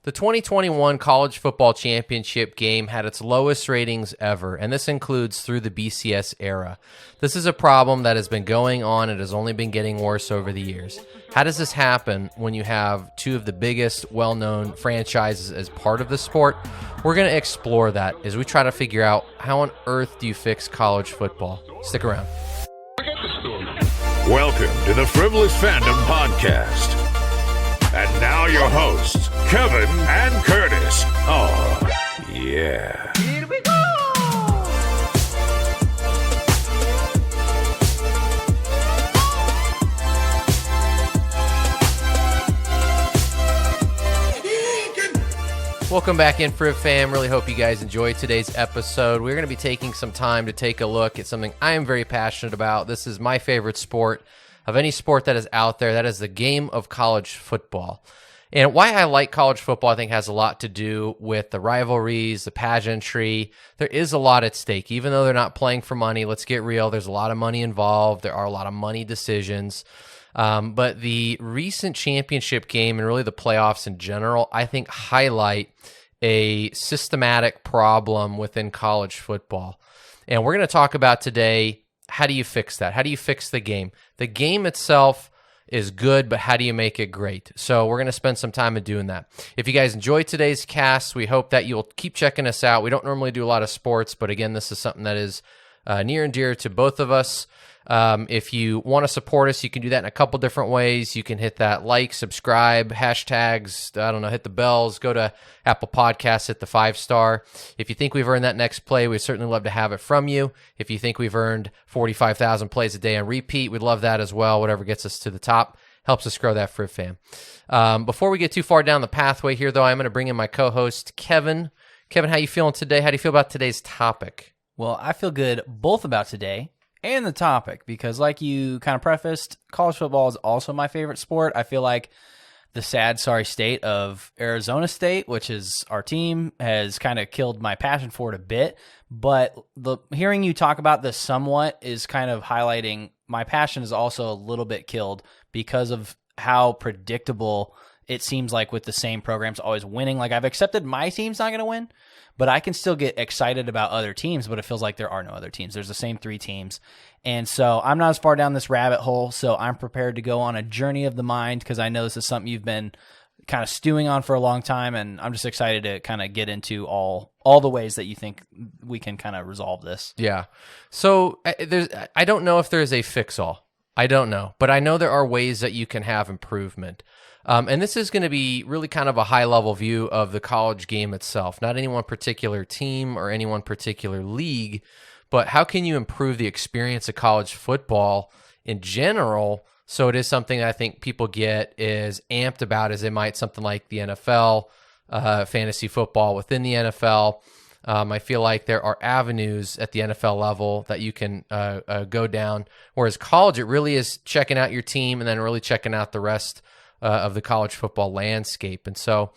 The 2021 College Football Championship game had its lowest ratings ever, and this includes through the BCS era. This is a problem that has been going on and has only been getting worse over the years. How does this happen when you have two of the biggest, well-known franchises as part of the sport? We're going to explore that as we try to figure out how on earth do you fix college football. Stick around. Welcome to the Frivolous Fandom Podcast. And now your hosts, Kevin and Curtis. Oh, yeah. Here we go! Welcome back in, Friv fam. Really hope you guys enjoyed today's episode. We're going to be taking some time to take a look at something I am very passionate about. This is my favorite sport of any sport that is out there. That is the game of college football. And why I like college football, I think, has a lot to do with the rivalries, the pageantry. There is a lot at stake. Even though they're not playing for money, let's get real, there's a lot of money involved. There are a lot of money decisions. But the recent championship game and really the playoffs in general, I think, highlight a systematic problem within college football. And we're going to talk about today, how do you fix that? How do you fix the game? The game itself is good, but how do you make it great? So we're going to spend some time in doing that. If you guys enjoyed today's cast, we hope that you'll keep checking us out. We don't normally do a lot of sports, but again, this is something that is near and dear to both of us. If you want to support us, you can do that in a couple different ways. You can hit that like, subscribe, hashtags, hit the bells, go to Apple Podcasts, hit the 5-star. If you think we've earned that next play, we'd certainly love to have it from you. If you think we've earned 45,000 plays a day on repeat, we'd love that as well. Whatever gets us to the top helps us grow that Friv fam. Before we get too far down the pathway here, though, I'm going to bring in my co-host, Kevin. Kevin, how you feeling today? How do you feel about today's topic? Well, I feel good both about today and the topic because, like you kind of prefaced, college football is also my favorite sport. I feel like the sad, sorry state of Arizona State, which is our team, has kind of killed my passion for it a bit. But hearing you talk about this somewhat is kind of highlighting my passion is also a little bit killed because of how predictable it seems like with the same programs always winning. Like, I've accepted my team's not going to win, but I can still get excited about other teams, but it feels like there are no other teams. There's the same three teams. And so I'm not as far down this rabbit hole, so I'm prepared to go on a journey of the mind because I know this is something you've been kind of stewing on for a long time, and I'm just excited to kind of get into all the ways that you think we can kind of resolve this. Yeah. So I don't know if there's a fix-all. I don't know, but I know there are ways that you can have improvement. And this is going to be really kind of a high-level view of the college game itself, not any one particular team or any one particular league, but how can you improve the experience of college football in general so it is something that I think people get as amped about as they might something like the NFL, fantasy football within the NFL. I feel like there are avenues at the NFL level that you can go down, whereas college, it really is checking out your team and then really checking out the rest of the college football landscape. And so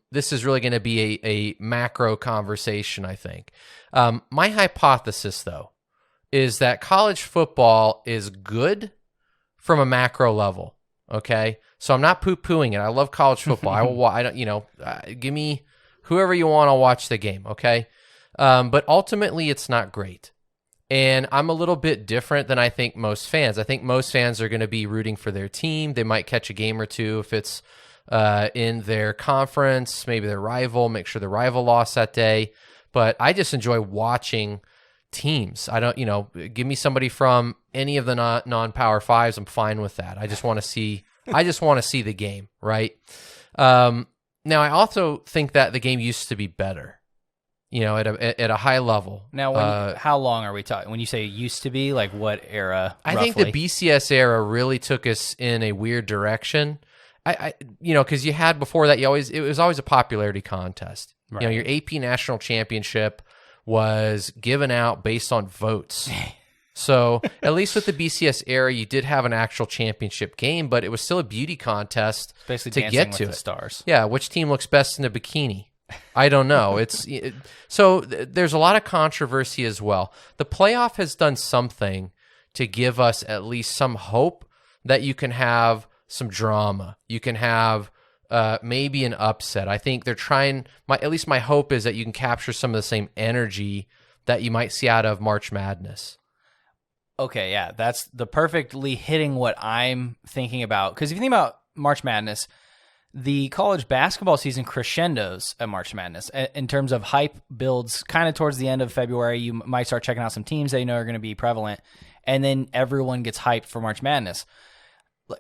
this is really going to be a macro conversation, I think. My hypothesis, though, is that college football is good from a macro level, okay? So I'm not poo-pooing it. I love college football. Give me whoever you want, I'll watch the game, okay? But ultimately, it's not great. And I'm a little bit different than I think most fans. I think most fans are going to be rooting for their team. They might catch a game or two if it's in their conference, maybe their rival, make sure the rival lost that day. But I just enjoy watching teams. I don't, give me somebody from any of the non-power fives. I'm fine with that. I just want to see the game, right? Now, I also think that the game used to be better. At a high level. Now, how long are we talking? When you say used to be, like what era? I roughly? think the BCS era really took us in a weird direction. Because you had before that, it was always a popularity contest. Right. Your AP national championship was given out based on votes. So at least with the BCS era, you did have an actual championship game, but it was still a beauty contest basically to Dancing get with to the it. Stars. Yeah, which team looks best in a bikini? I don't know. So there's a lot of controversy as well. The playoff has done something to give us at least some hope that you can have some drama. You can have maybe an upset. I think they're trying. At least my hope is that you can capture some of the same energy that you might see out of March Madness. Okay, yeah, that's the perfectly hitting what I'm thinking about. Because if you think about March Madness, the college basketball season crescendos at March Madness in terms of hype builds kind of towards the end of February. You might start checking out some teams that you know are going to be prevalent, and then everyone gets hyped for March Madness.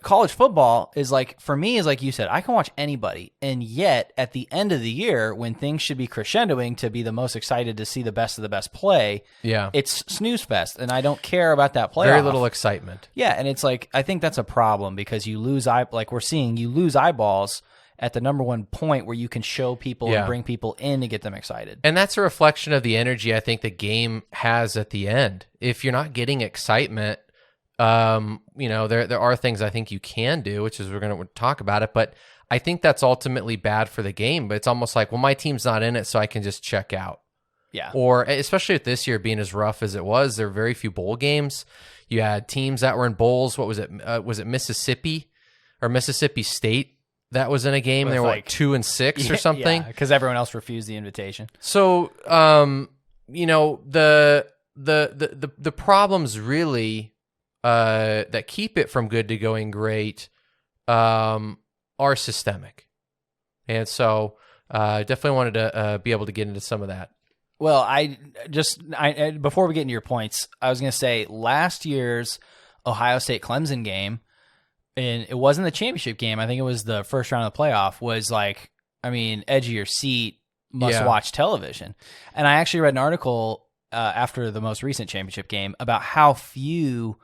College football is like, for me, is like you said, I can watch anybody. And yet at the end of the year, when things should be crescendoing to be the most excited to see the best of the best play, it's snooze fest. And I don't care about that playoff. Very little excitement. Yeah. And it's like, I think that's a problem because you lose, like we're seeing, you lose eyeballs at the number one point where you can show people and bring people in to get them excited. And that's a reflection of the energy I think the game has at the end. If you're not getting excitement, there are things I think you can do, which is we're going to talk about it, but I think that's ultimately bad for the game. But it's almost like, well, my team's not in it, so I can just check out. Yeah. Or especially with this year being as rough as it was, there were very few bowl games. You had teams that were in bowls. What was it? Was it Mississippi or Mississippi State that was in a game? They were like 2-6 or something. Yeah, because everyone else refused the invitation. So, the problems really that keep it from good to going great are systemic. And so I definitely wanted to be able to get into some of that. Well, I before we get into your points, I was going to say last year's Ohio State-Clemson game, and it wasn't the championship game, I think it was the first round of the playoff, was like, I mean, edge of your seat, must-watch television. And I actually read an article after the most recent championship game about how few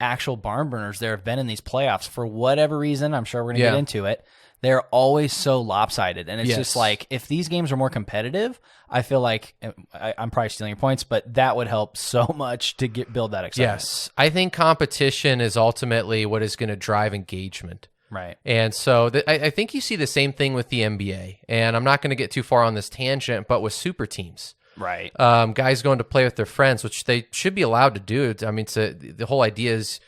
actual barn burners there have been in these playoffs for whatever reason. I'm sure we're going to get into it. They're always so lopsided. And it's just like, if these games are more competitive, I feel like I'm probably stealing your points, but that would help so much to build that excitement. Yes. I think competition is ultimately what is going to drive engagement. Right. And so I think you see the same thing with the NBA. And I'm not going to get too far on this tangent, but with super teams. Right. Guys going to play with their friends, which they should be allowed to do. I mean, the whole idea is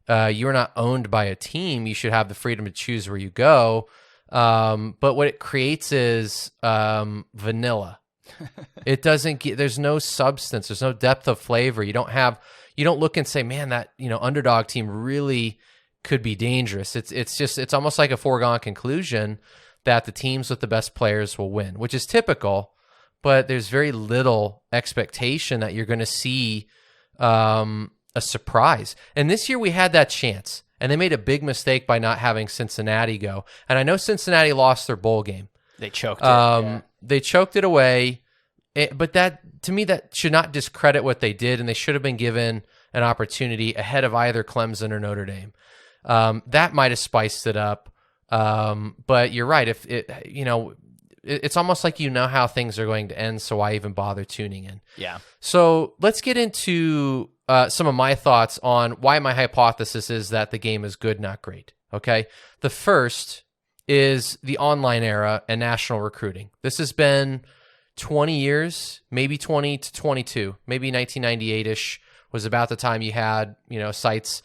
you're not owned by a team. You should have the freedom to choose where you go. But what it creates is vanilla. It doesn't get, there's no substance. There's no depth of flavor. You don't look and say, man, that, underdog team really could be dangerous. It's almost like a foregone conclusion that the teams with the best players will win, which is typical. But there's very little expectation that you're going to see a surprise. And this year we had that chance, and they made a big mistake by not having Cincinnati go. And I know Cincinnati lost their bowl game. They choked it. They choked it away. But that, to me, that should not discredit what they did, and they should have been given an opportunity ahead of either Clemson or Notre Dame. That might have spiced it up. But you're right. If it, it's almost like how things are going to end, so why even bother tuning in? Yeah. So let's get into some of my thoughts on why my hypothesis is that the game is good, not great. Okay. The first is the online era and national recruiting. This has been 20 years, maybe 20 to 22, maybe 1998-ish was about the time you had, sites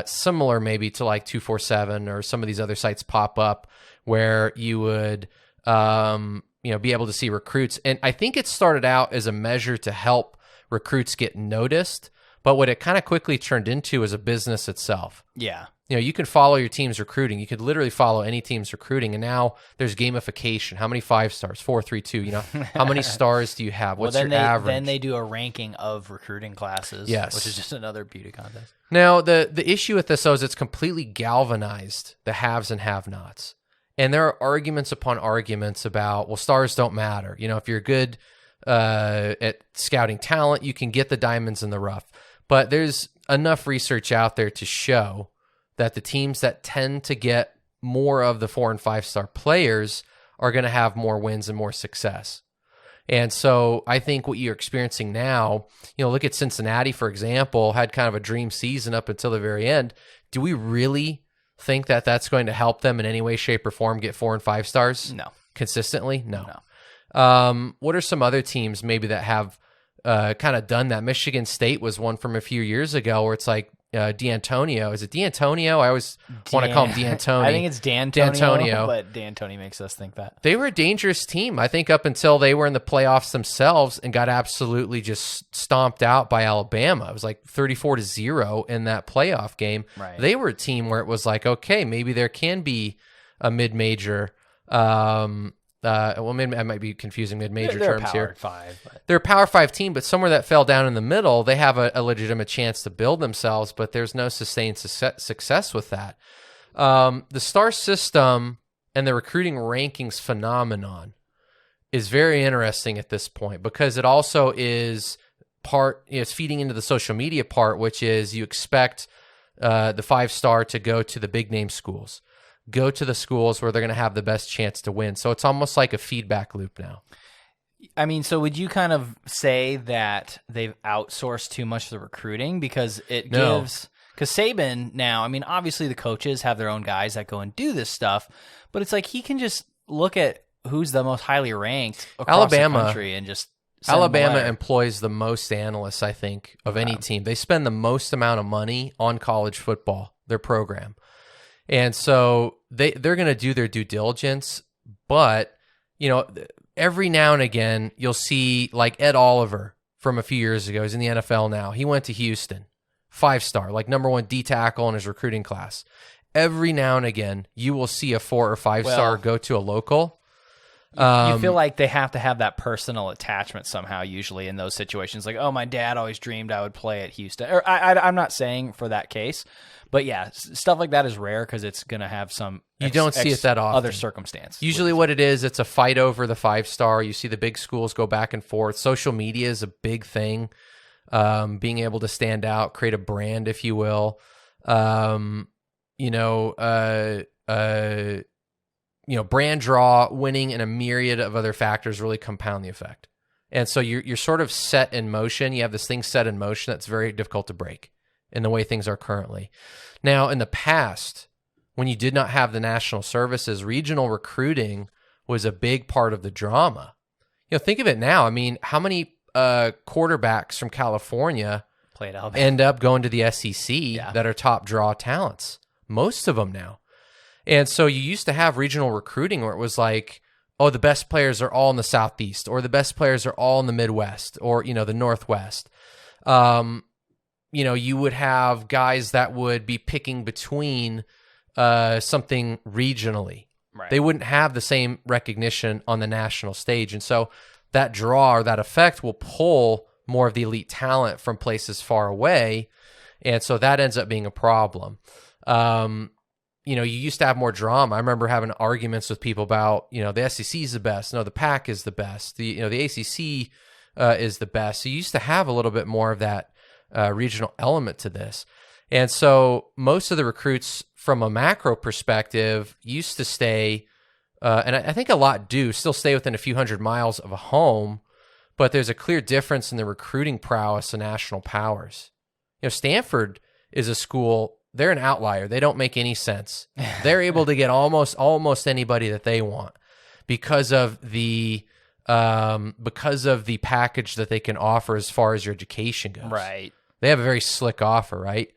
similar maybe to like 247 or some of these other sites pop up where you would be able to see recruits. And I think it started out as a measure to help recruits get noticed, but what it kind of quickly turned into is a business itself. Yeah. You can follow your team's recruiting. You could literally follow any team's recruiting, and now there's gamification. How many 5 stars? 4, 3, 2. How many stars do you have? What's your average? Then they do a ranking of recruiting classes, which is just another beauty contest. Now, the issue with this, though, is it's completely galvanized the haves and have-nots. And there are arguments upon arguments about, well, stars don't matter. If you're good at scouting talent, you can get the diamonds in the rough. But there's enough research out there to show that the teams that tend to get more of the 4 and 5 star players are going to have more wins and more success. And so I think what you're experiencing now, look at Cincinnati, for example, had kind of a dream season up until the very end. Do we really think that that's going to help them in any way, shape, or form get 4 and 5 stars? No. Consistently? No. What are some other teams maybe that have kind of done that? Michigan State was one from a few years ago where it's like D'Antonio. Is it D'Antonio? I always want to call him D'Antoni. I think it's D'Antonio, but D'Antoni makes us think that. They were a dangerous team, I think, up until they were in the playoffs themselves and got absolutely just stomped out by Alabama. It was like 34-0 in that playoff game. Right. They were a team where it was like, okay, maybe there can be a mid-major. I might be confusing mid-major terms here. They're a Power 5 team, but somewhere that fell down in the middle, they have a legitimate chance to build themselves, but there's no sustained success with that. The star system and the recruiting rankings phenomenon is very interesting at this point because it also is it's feeding into the social media part, which is you expect the 5-star to go to the big name schools. Go to the schools where they're going to have the best chance to win. So it's almost like a feedback loop now. I mean, so would you kind of say that they've outsourced too much of the recruiting because it gives – because Saban now, I mean, obviously the coaches have their own guys that go and do this stuff, but it's like he can just look at who's the most highly ranked across the country and just send Alabama employs the most analysts, I think, of any team. They spend the most amount of money on college football, their program. And so they're going to do their due diligence, but every now and again you'll see like Ed Oliver from a few years ago. He's in the NFL now. He went to Houston, 5-star, like number 1 D tackle in his recruiting class. Every now and again you will see a 4 or 5-star go to a local. You feel like they have to have that personal attachment somehow, usually in those situations. Like, oh, my dad always dreamed I would play at Houston. Or I'm not saying for that case, but yeah, stuff like that is rare because it's going to have some. You don't see it that often. Other circumstance. Usually, what it is, it's a fight over the 5-star. You see the big schools go back and forth. Social media is a big thing. Being able to stand out, create a brand, if you will. Brand draw, winning, and a myriad of other factors really compound the effect. And so you're sort of set in motion. You have this thing set in motion that's very difficult to break in the way things are currently. Now, in the past, when you did not have the national services, regional recruiting was a big part of the drama. Think of it now. I mean, how many quarterbacks from California end up going to the SEC that are top draw talents? Most of them now. And so you used to have regional recruiting where it was like, oh, the best players are all in the Southeast, or the best players are all in the Midwest, or, the Northwest. You would have guys that would be picking between something regionally. Right. They wouldn't have the same recognition on the national stage. And so that draw or that effect will pull more of the elite talent from places far away. And so that ends up being a problem. You used to have more drama. I remember having arguments with people about, the SEC is the best. No, the PAC is the best. The ACC is the best. So you used to have a little bit more of that regional element to this. And so most of the recruits from a macro perspective used to stay, and I think a lot do still stay within a few hundred miles of a home, but there's a clear difference in the recruiting prowess of national powers. Stanford is a school. They're an outlier. They don't make any sense. They're able to get almost anybody that they want because of the package that they can offer as far as your education goes. Right. They have a very slick offer, right?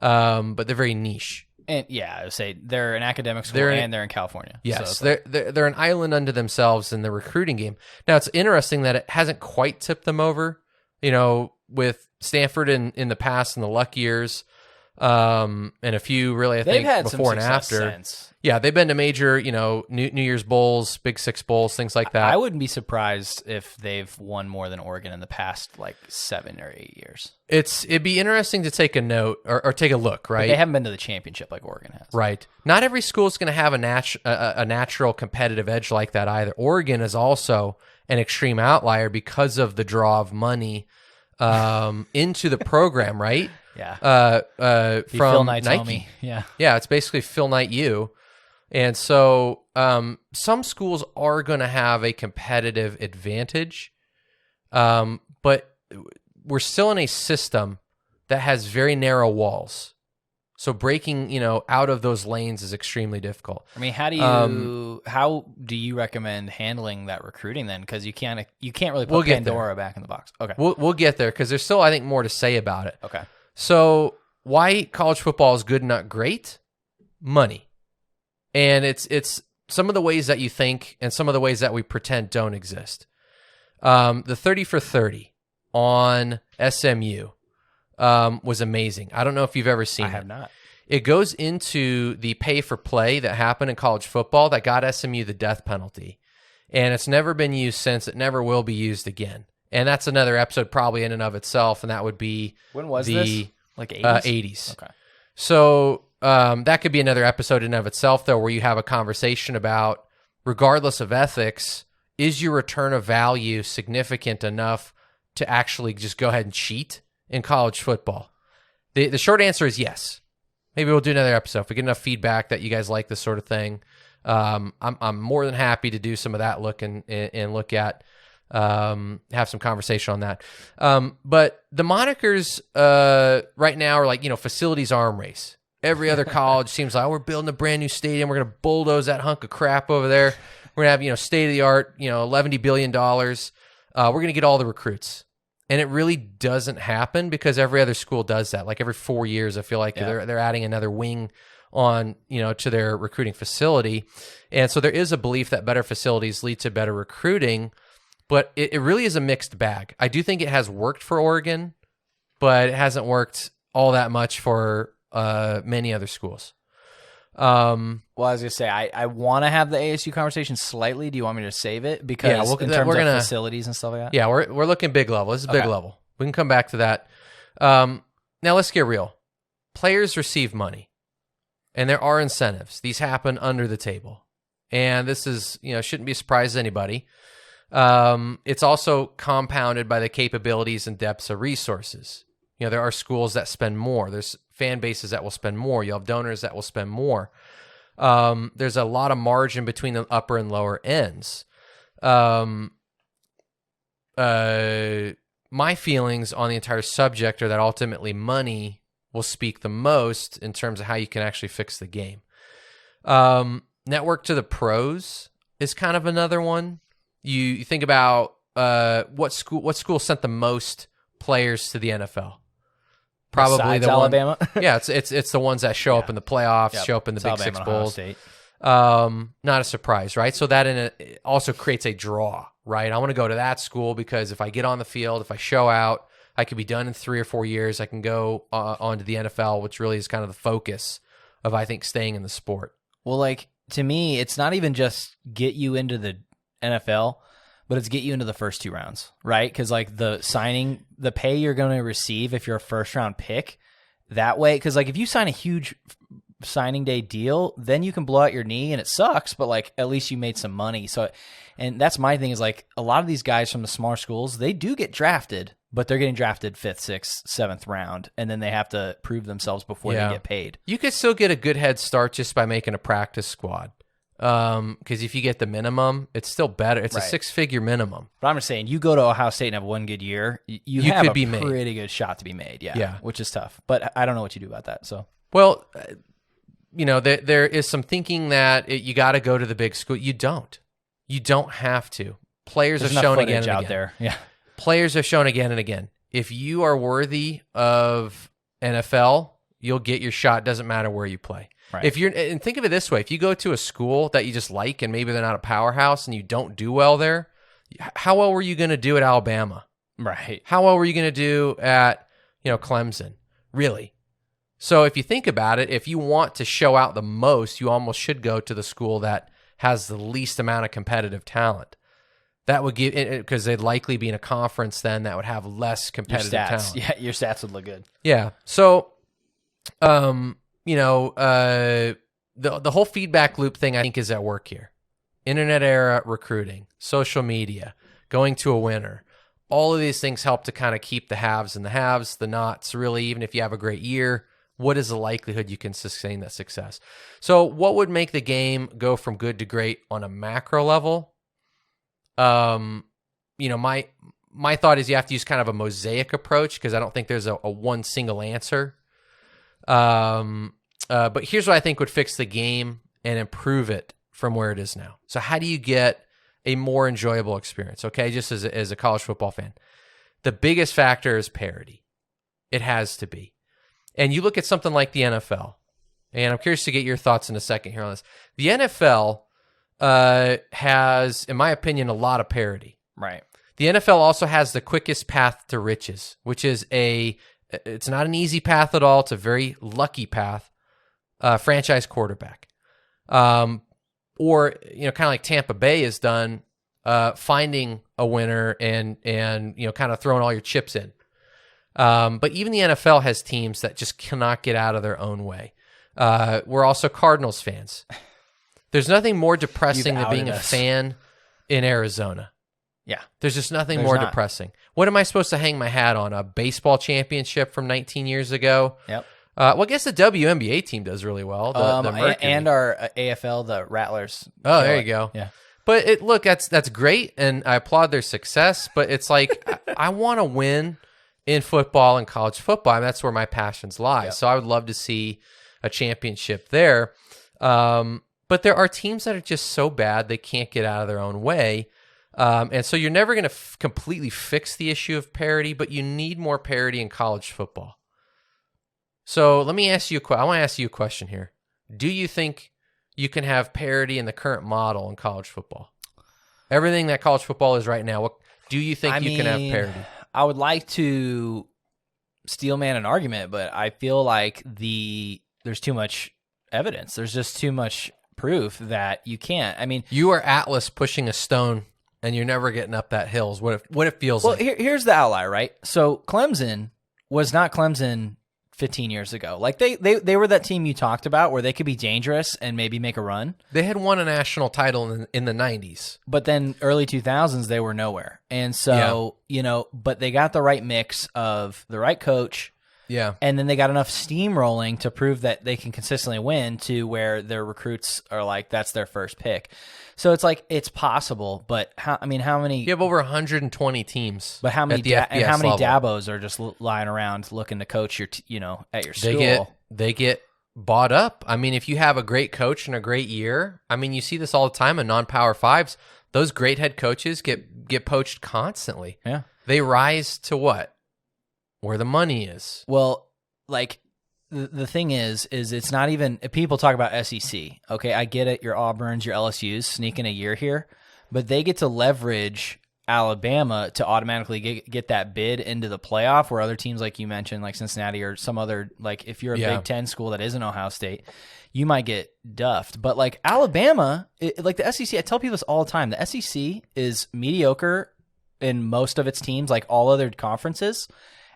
But they're very niche. And I would say they're an academic school and they're in California. Yes, so they're an island unto themselves in the recruiting game. Now it's interesting that it hasn't quite tipped them over. With Stanford in the past in the Luck years. And a few really, I think, before and after. Since. Yeah, they've been to major, New Year's Bowls, Big Six Bowls, things like that. I wouldn't be surprised if they've won more than Oregon in the past 7 or 8 years. It'd be interesting to take a note or take a look, right? But they haven't been to the championship like Oregon has. Right. Not every school is going to have a natural competitive edge like that either. Oregon is also an extreme outlier because of the draw of money into the program, right? Yeah. From Phil Knight's Nike. Homie. Yeah, it's basically Phil Knight U. And so some schools are going to have a competitive advantage, but we're still in a system that has very narrow walls. So breaking, out of those lanes is extremely difficult. I mean, how do you recommend handling that recruiting then? Because you can't really put Pandora back in the box. Okay, we'll get there because there's still, I think, more to say about it. Okay. So why college football is good, not great? Money. And it's some of the ways that you think and some of the ways that we pretend don't exist. The 30 for 30 on SMU was amazing. I don't know if you've ever seen it. I have not. It goes into the pay for play that happened in college football that got SMU the death penalty. And it's never been used since. It never will be used again. And that's another episode probably in and of itself, and that would be When was the this? Like 80s? 80s. Okay. So that could be another episode in and of itself, though, where you have a conversation about, regardless of ethics, is your return of value significant enough to actually just go ahead and cheat in college football? The short answer is yes. Maybe we'll do another episode if we get enough feedback that you guys like this sort of thing. I'm more than happy to do some of that look and look at, have some conversation on that. But the monikers right now are like, facilities arm race. Every other college seems like, we're building a brand new stadium. We're going to bulldoze that hunk of crap over there. We're going to have, state of the art, $11 billion. We're going to get all the recruits. And it really doesn't happen because every other school does that. Like every 4 years, I feel like they're adding another wing on, to their recruiting facility. And so there is a belief that better facilities lead to better recruiting, but it really is a mixed bag. I do think it has worked for Oregon, but it hasn't worked all that much for many other schools. Well, I was going to say, I want to have the ASU conversation slightly. Do you want me to save it? Because in terms of facilities and stuff like that? Yeah, we're looking big level. This is big level. We can come back to that. Now, let's get real. Players receive money, and there are incentives. These happen under the table. And this is, shouldn't be a surprise to anybody. It's also compounded by the capabilities and depths of resources. There are schools that spend more. There's fan bases that will spend more. You have donors that will spend more. There's a lot of margin between the upper and lower ends. My feelings on the entire subject are that ultimately money will speak the most in terms of how you can actually fix the game. Network to the pros is kind of another one. You think about what school sent the most players to the NFL? Probably Besides the Alabama. One, yeah, it's the ones that show up in the playoffs, show up in the Big Alabama, Six Ohio bowls. State. Not a surprise, right? So that it also creates a draw, right? I want to go to that school because if I get on the field, if I show out, I could be done in 3 or 4 years. I can go on to the NFL, which really is kind of the focus of, I think, staying in the sport. Well, to me, it's not even just get you into the NFL, but it's get you into the first 2 rounds, right? Because the pay you're going to receive if you're a first round pick, that way, because if you sign a huge signing day deal, then you can blow out your knee and it sucks, but at least you made some money. So, and that's my thing is a lot of these guys from the smaller schools, they do get drafted, but they're getting drafted 5th, 6th, 7th round, and then they have to prove themselves before they get paid. You could still get a good head start just by making a practice squad. Because if you get the minimum, it's still better. It's a 6-figure minimum. But I'm just saying, you go to Ohio State and have one good year, you have could be a pretty good shot to be made. Yeah, which is tough. But I don't know what you do about that. So, well, there is some thinking that you got to go to the big school. You don't. You don't have to. Players are shown again and again. Out there. Yeah, players are shown again and again. If you are worthy of NFL, you'll get your shot. Doesn't matter where you play. Right. And think of it this way, if you go to a school that you just like and maybe they're not a powerhouse and you don't do well there, how well were you going to do at Alabama? Right. How well were you going to do at, Clemson? Really? So if you think about it, if you want to show out the most, you almost should go to the school that has the least amount of competitive talent. That would give, because they'd likely be in a conference then that would have less competitive talent. Yeah, your stats would look good. Yeah. So, the whole feedback loop thing I think is at work here. Internet era recruiting, social media, going to a winner. All of these things help to kind of keep the haves and the haves, the nots. Really, even if you have a great year, what is the likelihood you can sustain that success? So what would make the game go from good to great on a macro level? My thought is you have to use kind of a mosaic approach because I don't think there's a one single answer. But here's what I think would fix the game and improve it from where it is now. So how do you get a more enjoyable experience? Okay, just as a college football fan. The biggest factor is parity. It has to be. and you look at something like the NFL, and I'm curious to get your thoughts in a second here on this. The NFL has, in my opinion, a lot of parity. Right. The NFL also has the quickest path to riches, which is it's not an easy path at all. It's a very lucky path. Franchise quarterback. Or, kind of like Tampa Bay has done, finding a winner and kind of throwing all your chips in. But even the NFL has teams that just cannot get out of their own way. We're also Cardinals fans. There's nothing more depressing than being a fan in Arizona. Yeah. There's just nothing more depressing. What am I supposed to hang my hat on? A baseball championship from 19 years ago? Yep. Well, I guess the WNBA team does really well. The Mercury. And our AFL, the Rattlers. Oh, there you go. Yeah. But look, that's great, and I applaud their success. But it's like I want to win in football and college football. I mean, that's where my passions lie. Yep. So I would love to see a championship there. But there are teams that are just so bad they can't get out of their own way. And so you're never going to completely fix the issue of parity, but you need more parity in college football. So let me ask you I want to ask you a question here. Do you think you can have parity in the current model in college football? Everything that college football is right now, do you think you can have parity? I would like to steel man an argument, but I feel like there's too much evidence. There's just too much proof that you can't. I mean, you are Atlas pushing a stone and you're never getting up that hill is what it feels like. Well, here's the outlier, right? So Clemson was not Clemson 15 years ago. Like they were that team you talked about where they could be dangerous and maybe make a run. They had won a national title in the 90s. But then early 2000s, they were nowhere. And so, but they got the right mix of the right coach. Yeah. And then they got enough steam rolling to prove that they can consistently win to where their recruits are like, that's their first pick. So it's like, it's possible, but how many? You have over 120 teams. But how many, at the FBS level. Dabos are just lying around looking to coach your, at your school? They get bought up. I mean, if you have a great coach and a great year, I mean, you see this all the time in non-power fives. Those great head coaches get poached constantly. Yeah. They rise to what? Where the money is. Well, like the thing is it's not even, people talk about SEC. Okay, I get it. Your Auburns, your LSUs sneaking a year here, but they get to leverage Alabama to automatically get that bid into the playoff where other teams like you mentioned, like Cincinnati or some other, like if you're a Big Ten school that isn't Ohio State, you might get duffed. But like Alabama, like the SEC, I tell people this all the time, the SEC is mediocre in most of its teams, like all other conferences.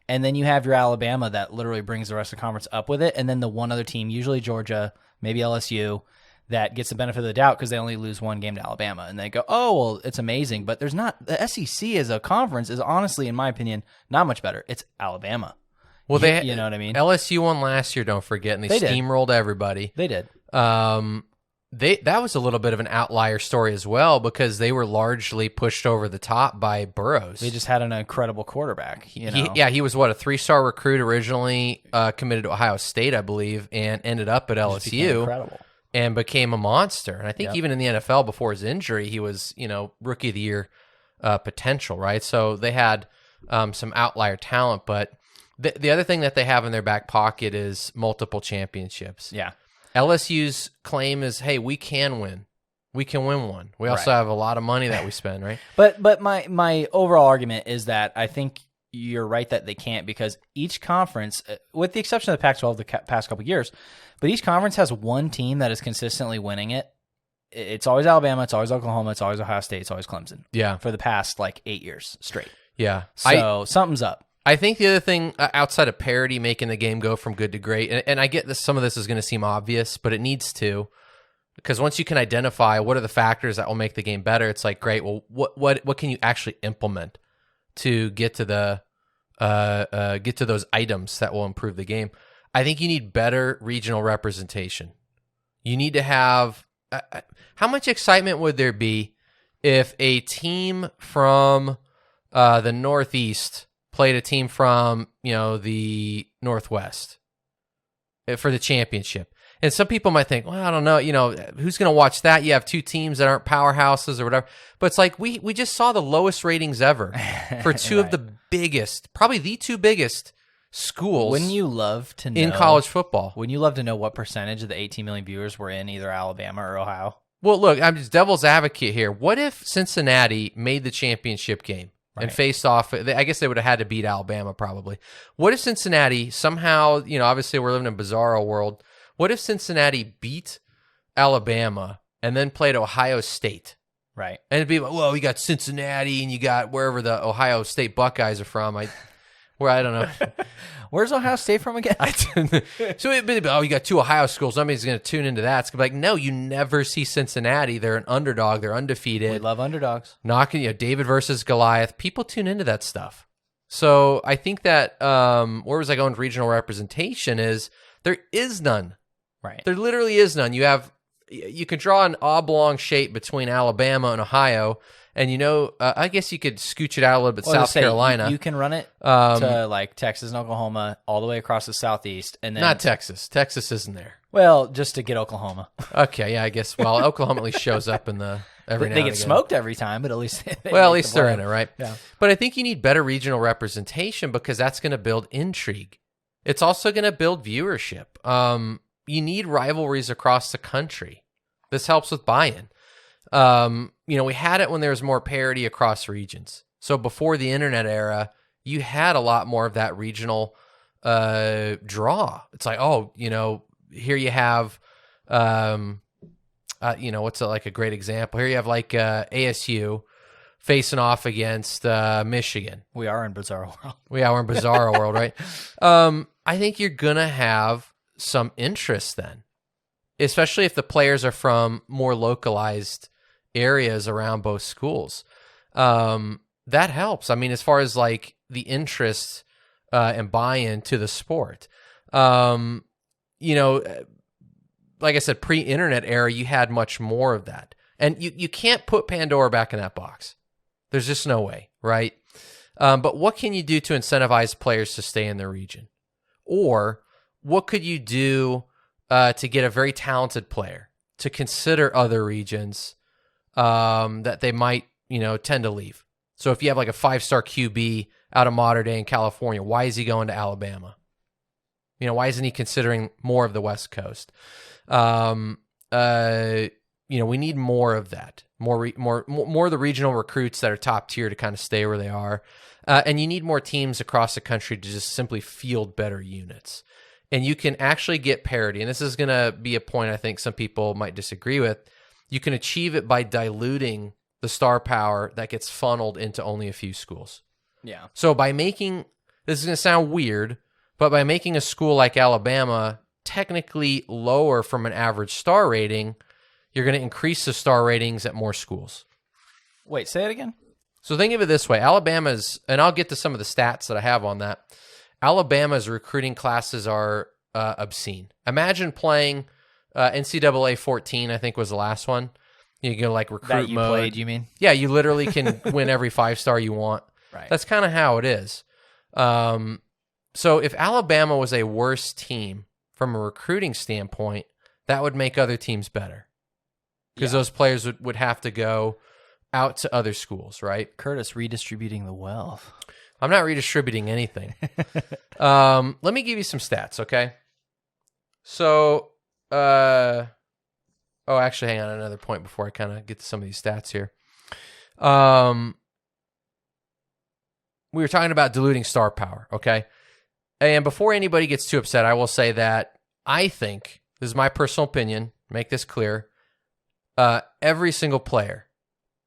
And then you have your Alabama that literally brings the rest of the conference up with it. And then the one other team, usually Georgia, maybe LSU, that gets the benefit of the doubt because they only lose one game to Alabama. And they go, oh, well, it's amazing. But there's not – the SEC as a conference is honestly, in my opinion, not much better. It's Alabama. Well, you know what I mean? LSU won last year, don't forget, and they steamrolled everybody. They did. That was a little bit of an outlier story as well because they were largely pushed over the top by Burrows. They just had an incredible quarterback. He was what, a 3-star recruit originally, committed to Ohio State, I believe, and ended up at LSU. Incredible. And became a monster. And I think even in the NFL before his injury, he was, rookie of the year potential, right? So they had some outlier talent, but the other thing that they have in their back pocket is multiple championships. Yeah. LSU's claim is, hey, we can win. We can win one. We also have a lot of money that we spend, right? But my overall argument is that I think you're right that they can't because each conference, with the exception of the Pac-12 the past couple of years, but each conference has one team that is consistently winning it. It's always Alabama, it's always Oklahoma, it's always Ohio State, it's always Clemson. Yeah. For the past 8 years straight. Yeah. So something's up. I think the other thing outside of parity making the game go from good to great, and I get this, some of this is going to seem obvious, but it needs to, because once you can identify what are the factors that will make the game better, it's like, great, well, what can you actually implement to get to those items that will improve the game? I think you need better regional representation. You need to have how much excitement would there be if a team from the Northeast played a team from, the Northwest for the championship? And some people might think, well, I don't know, who's going to watch that? You have two teams that aren't powerhouses or whatever. But it's like we just saw the lowest ratings ever for two of the biggest, probably the two biggest schools Wouldn't you love to know in college football. Wouldn't you love to know what percentage of the 18 million viewers were in either Alabama or Ohio? Well, look, I'm just devil's advocate here. What if Cincinnati made the championship game and faced off? I guess they would have had to beat Alabama probably. What if Cincinnati somehow, obviously we're living in a bizarro world. What if Cincinnati beat Alabama and then played Ohio State? Right. And it'd be like, well, you got Cincinnati and you got wherever the Ohio State Buckeyes are from. I don't know. Where's Ohio State from again? So it'd be, you got two Ohio schools. Somebody's going to tune into that. It's going to be like, no, you never see Cincinnati. They're an underdog. They're undefeated. We love underdogs. Knocking, David versus Goliath. People tune into that stuff. So I think that where was I going with regional representation is there is none. Right. There literally is none. You can draw an oblong shape between Alabama and Ohio, and I guess you could scooch it out a little bit. South Carolina. You can run it to like Texas and Oklahoma all the way across the southeast, and then not Texas. Texas isn't there. Well, just to get Oklahoma. Okay, yeah, I guess. Well, Oklahoma at least shows up in the every now they and get again. smoked every time, but at least they're in it, right? Yeah. But I think you need better regional representation because that's going to build intrigue. It's also going to build viewership. You need rivalries across the country. This helps with buy-in. We had it when there was more parity across regions. So before the internet era, you had a lot more of that regional draw. It's like, here you have, what's like a great example? Here you have like ASU facing off against Michigan. We are in bizarre world. We're in bizarre world, right? I think you're going to have some interest then, especially if the players are from more localized areas around both schools. That helps. I mean, as far as like the interest and buy-in to the sport, like I said, pre-internet era, you had much more of that. And you can't put Pandora back in that box. There's just no way, right? But what can you do to incentivize players to stay in their region? Or what could you do to get a very talented player to consider other regions that they might, tend to leave? So if you have like a 5-star QB out of Mater Dei in California, why is he going to Alabama? Why isn't he considering more of the West Coast? We need more of that, more of the regional recruits that are top tier to kind of stay where they are. And you need more teams across the country to just simply field better units. And you can actually get parity. And this is going to be a point I think some people might disagree with. You can achieve it by diluting the star power that gets funneled into only a few schools. Yeah. So by making, this is going to sound weird, but by making a school like Alabama technically lower from an average star rating, you're going to increase the star ratings at more schools. Wait, say it again. So think of it this way. Alabama's, and I'll get to some of the stats that I have on that. Alabama's recruiting classes are obscene. Imagine playing NCAA 14, I think was the last one. You can like recruit that you mode. played, you mean? Yeah, you literally can win every 5-star you want. Right. That's kind of how it is. So if Alabama was a worse team from a recruiting standpoint, that would make other teams better. Because those players would have to go out to other schools, right? Curtis redistributing the wealth. I'm not redistributing anything. Let me give you some stats, okay? So, actually, hang on another point before I kind of get to some of these stats here. We were talking about diluting star power, okay? And before anybody gets too upset, I will say that I think, this is my personal opinion, make this clear, every single player,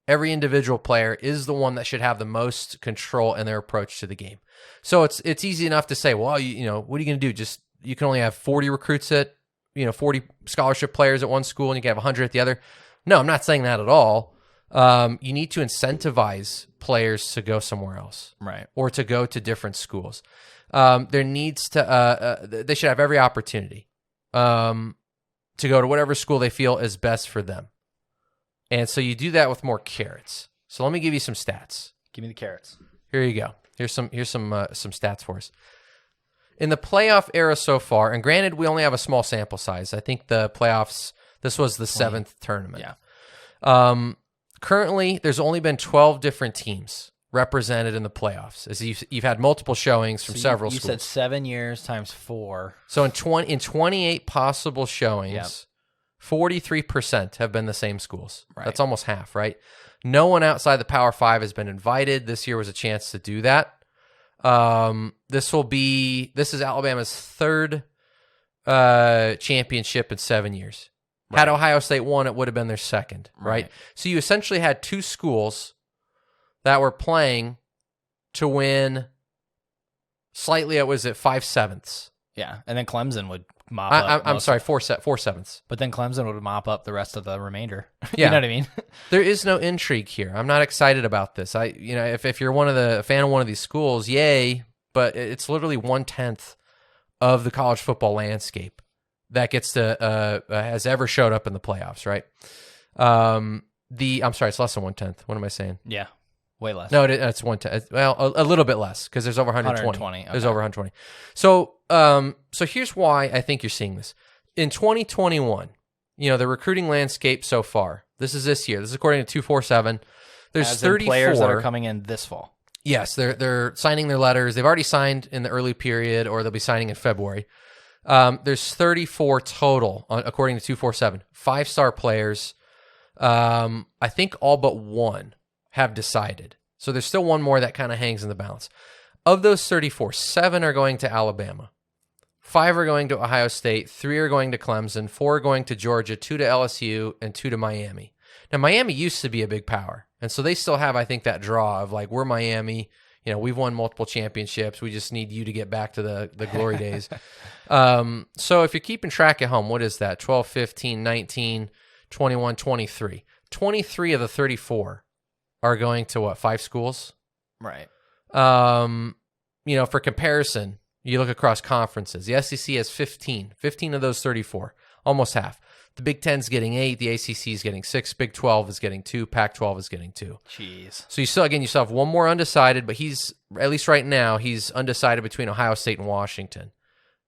every individual player is the one that should have the most control in their approach to the game. So it's easy enough to say, well, what are you going to do? You can only have 40 recruits at, 40 scholarship players at one school and you can have 100 at the other. No, I'm not saying that at all. You need to incentivize players to go somewhere else. Right. Or to go to different schools. There needs to, they should have every opportunity to go to whatever school they feel is best for them. And so you do that with more carrots. So let me give you some stats. Give me the carrots. Here you go. Here's some stats for us. In the playoff era so far, and granted, we only have a small sample size. I think the playoffs, this was the 7th tournament. Yeah. Currently, there's only been 12 different teams represented in the playoffs. As you've had multiple showings from several you schools. said 7 years times 4. So in 28 possible showings, 43% have been the same schools. Right. That's almost half, right? No one outside the Power Five has been invited. This year was a chance to do that. This is Alabama's third championship in 7 years. Right. Had Ohio State won, it would have been their second, right? So you essentially had two schools that were playing to win slightly, it was at 5/7. Yeah, and then Clemson would mop up. I'm sorry, 4/7. But then Clemson would mop up the rest of the remainder. Yeah. You know what I mean? There is no intrigue here. I'm not excited about this. If you're a fan of one of these schools, yay, but it's literally 1/10 of the college football landscape that gets to has ever showed up in the playoffs, right? I'm sorry, it's less than 1/10. What am I saying? Yeah, way less. No, it's 1/10. Well, a little bit less because there's over 120. 120, There's okay. over 120. So here's why I think you're seeing this. In 2021, the recruiting landscape so far. This is this year. This is according to 247. There's As in 34 players that are coming in this fall. Yes, they're signing their letters. They've already signed in the early period, or they'll be signing in February. There's 34 total, according to 247. 5-star players. I think all but one have decided. So there's still one more that kind of hangs in the balance. Of those 34, 7 are going to Alabama. 5 are going to Ohio State. 3 are going to Clemson. 4 are going to Georgia. 2 to LSU, and 2 to Miami. Now, Miami used to be a big power. And so they still have, I think, that draw of like, we're Miami. We've won multiple championships. We just need you to get back to the glory days. So if you're keeping track at home, what is that? 12, 15, 19, 21, 23. 23 of the 34 are going to what? 5 schools? Right. For comparison, you look across conferences. The SEC has 15. 15 of those 34. Almost half. The Big Ten's getting 8. The ACC is getting 6. Big 12 is getting 2. Pac-12 is getting 2. Jeez. So you still have one more undecided, but he's, at least right now, he's undecided between Ohio State and Washington.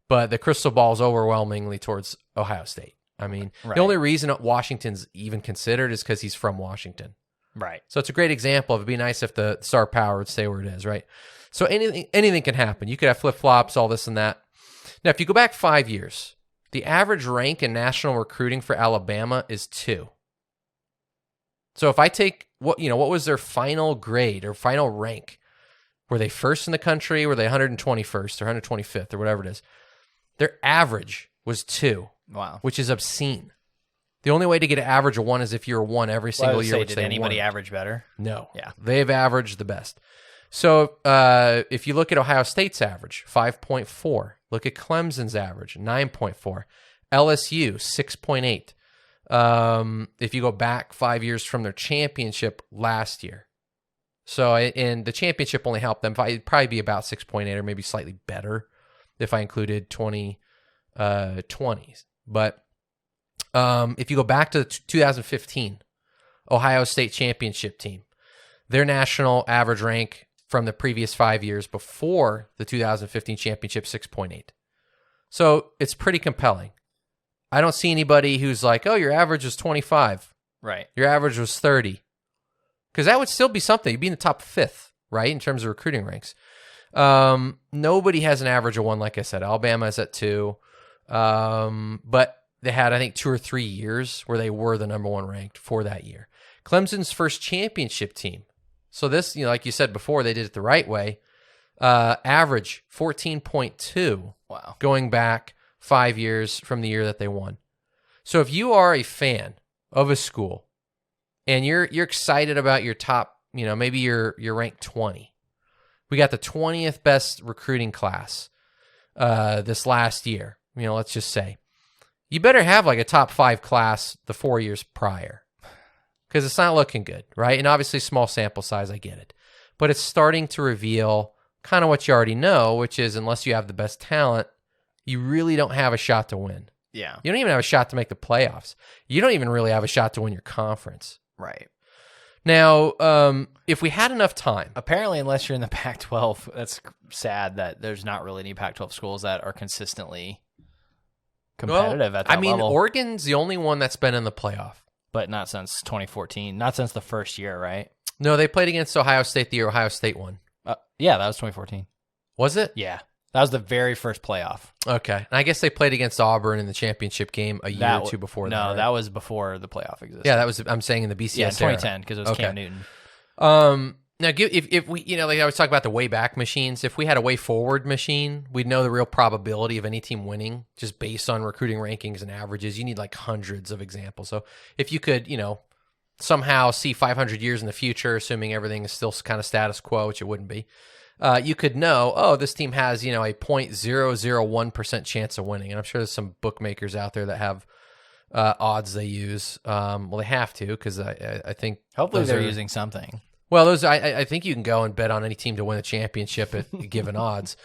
But the crystal ball is overwhelmingly towards Ohio State. I mean, The only reason Washington's even considered is because he's from Washington. Right. So it's a great example of it'd be nice if the star power would stay where it is, right? So anything can happen. You could have flip-flops, all this and that. Now, if you go back 5 years, the average rank in national recruiting for Alabama is 2. So if I take what was their final grade or final rank? Were they first in the country? Were they 121st or 125th or whatever it is? Their average was 2. Wow. Which is obscene. The only way to get an average of 1 is if you're a 1 every single year. Did anybody average better? No. Yeah. They've averaged the best. So if you look at Ohio State's average, 5.4. Look at Clemson's average, 9.4. LSU, 6.8. If you go back 5 years from their championship last year. So, and the championship only helped them. It'd probably be about 6.8 or maybe slightly better if I included 2020s. But if you go back to 2015, Ohio State championship team, their national average rank from the previous 5 years before the 2015 championship, 6.8. So it's pretty compelling. I don't see anybody who's like, oh, your average was 25. Right. Your average was 30. Because that would still be something. You'd be in the top 5th, right, in terms of recruiting ranks. Nobody has an average of 1, like I said. Alabama is at 2. But they had, I think, 2 or 3 years where they were the number 1 ranked for that year. Clemson's first championship team. So this, like you said before, they did it the right way. Average 14.2. Wow. Going back 5 years from the year that they won. So if you are a fan of a school and you're excited about your top, maybe you're ranked 20. We got the 20th best recruiting class this last year. Let's just say. You better have like a top 5 class the 4 years prior. Because it's not looking good, right? And obviously small sample size, I get it. But it's starting to reveal kind of what you already know, which is unless you have the best talent, you really don't have a shot to win. Yeah. You don't even have a shot to make the playoffs. You don't even really have a shot to win your conference. Right. Now, if we had enough time. Apparently, unless you're in the Pac-12, that's sad that there's not really any Pac-12 schools that are consistently competitive at that level. Oregon's the only one that's been in the playoff. But not since 2014. Not since the first year, right? No, they played against Ohio State the year Ohio State won. Yeah, that was 2014. Was it? Yeah. That was the very first playoff. Okay. And I guess they played against Auburn in the championship game a year or two before that. No, right? that was before the playoff existed. Yeah, that was, I'm saying, in the BCS Yeah, era. 2010, because it was Cam Newton. Now, if we, like I was talking about the way back machines, if we had a way forward machine, we'd know the real probability of any team winning just based on recruiting rankings and averages. You need like hundreds of examples. So if you could, somehow see 500 years in the future, assuming everything is still kind of status quo, which it wouldn't be, you could know, this team has, a 0.001% chance of winning. And I'm sure there's some bookmakers out there that have odds they use. Well, they have to, because I think hopefully they're using something. Well, those I think you can go and bet on any team to win a championship at given odds.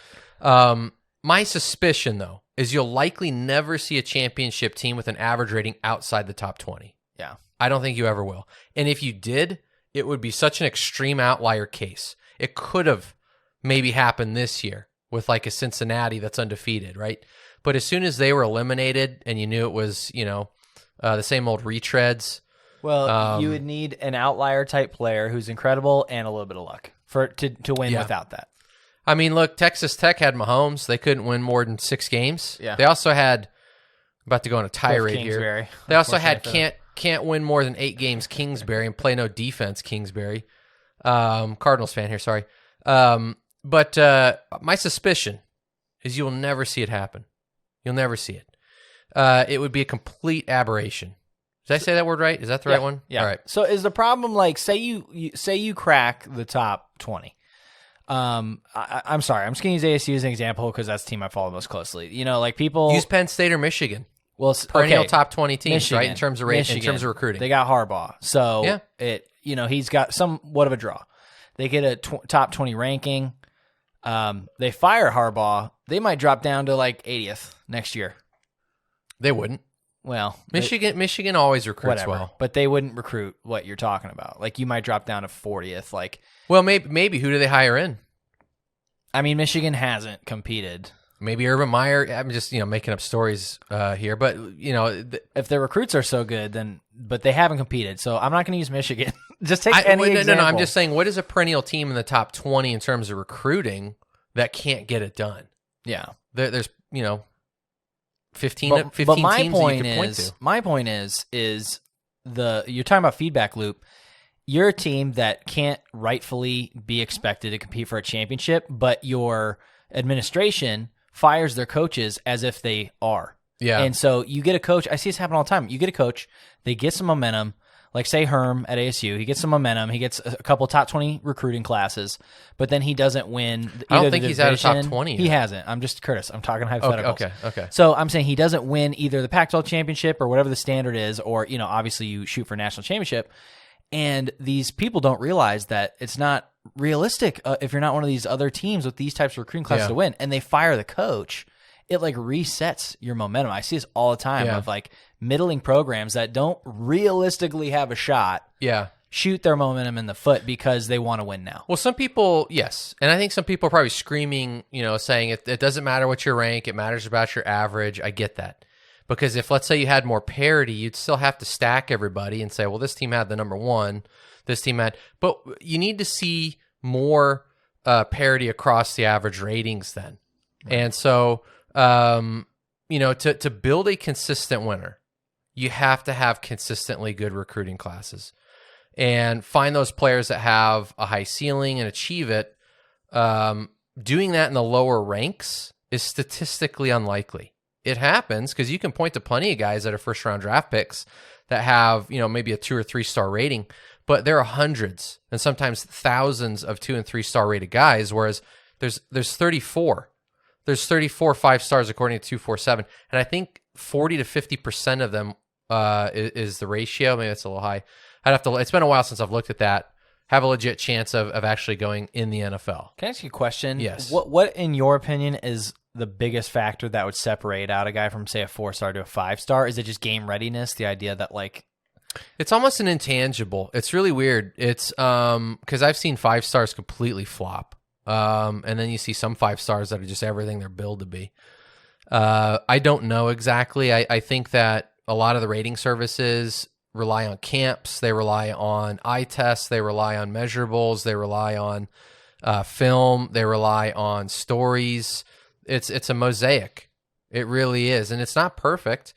My suspicion, though, is you'll likely never see a championship team with an average rating outside the top 20. Yeah. I don't think you ever will. And if you did, it would be such an extreme outlier case. It could have maybe happened this year with like a Cincinnati that's undefeated, right? But as soon as they were eliminated and you knew it was, the same old retreads. Well, you would need an outlier type player who's incredible and a little bit of luck to win without that. I mean, look, Texas Tech had Mahomes. They couldn't win more than 6 games. Yeah. They also had, about to go on a tirade here. They also had can't win more than 8 games Kingsbury and play no defense Kingsbury. Cardinals fan here, sorry. But my suspicion is you will never see it happen. You'll never see it. It would be a complete aberration. Did I say that word right? Is that the right one? Yeah. All right. So is the problem like say you crack the top 20? I'm sorry. I'm just going to use ASU as an example because that's the team I follow most closely. Like people Use Penn State or Michigan. Well, perennial top 20 teams, Michigan, right? In terms of in terms of recruiting, they got Harbaugh, so he's got somewhat of a draw. They get a top 20 ranking. They fire Harbaugh. They might drop down to like 80th next year. They wouldn't. Well, Michigan always recruits well, but they wouldn't recruit what you're talking about. Like you might drop down to 40th. Like, well, maybe who do they hire in? I mean, Michigan hasn't competed. Maybe Urban Meyer. I'm just making up stories here, but if their recruits are so good, but they haven't competed, so I'm not going to use Michigan. Just take any example. No. I'm just saying, what is a perennial team in the top 20 in terms of recruiting that can't get it done? Yeah, there's 15 but teams my that you can point to. My point is you're talking about feedback loop. You're a team that can't rightfully be expected to compete for a championship, but your administration fires their coaches as if they are. Yeah. And so you get a coach. I see this happen all the time. You get a coach. They get some momentum. Like say Herm at ASU, he gets some momentum. He gets a couple top 20 recruiting classes, but then he doesn't win. I don't think he's out of top 20. He hasn't. I'm just Curtis. I'm talking hypotheticals. Okay. So I'm saying he doesn't win either the Pac-12 championship or whatever the standard is, or obviously you shoot for a national championship. And these people don't realize that it's not realistic if you're not one of these other teams with these types of recruiting classes to win, and they fire the coach. It like resets your momentum. I see this all the time of like middling programs that don't realistically have a shot. Yeah. Shoot their momentum in the foot because they want to win now. Well, some people, yes. And I think some people are probably screaming, saying it doesn't matter what your rank, it matters about your average. I get that. Because if, let's say, you had more parity, you'd still have to stack everybody and say, well, this team had the number 1, this team had. But you need to see more parity across the average ratings then. Right. And so, to build a consistent winner, you have to have consistently good recruiting classes and find those players that have a high ceiling and achieve it. Doing that in the lower ranks is statistically unlikely. It happens because you can point to plenty of guys that are first-round draft picks that have, maybe a 2 or 3 star rating, but there are hundreds and sometimes thousands of 2 and 3 star rated guys, whereas there's 34. There's 34 5 stars according to 247, and I think 40 to 50% of them is the ratio. Maybe it's a little high. I'd have to. It's been a while since I've looked at that. Have a legit chance of actually going in the NFL. Can I ask you a question? Yes. What in your opinion is the biggest factor that would separate out a guy from, say, a 4-star to a 5-star? Is it just game readiness? The idea that like it's almost an intangible. It's really weird. It's because I've seen 5 stars completely flop, and then you see some 5 stars that are just everything they're billed to be. I don't know exactly. I think that a lot of the rating services rely on camps. They rely on eye tests. They rely on measurables. They rely on film. They rely on stories. It's a mosaic. It really is. And it's not perfect.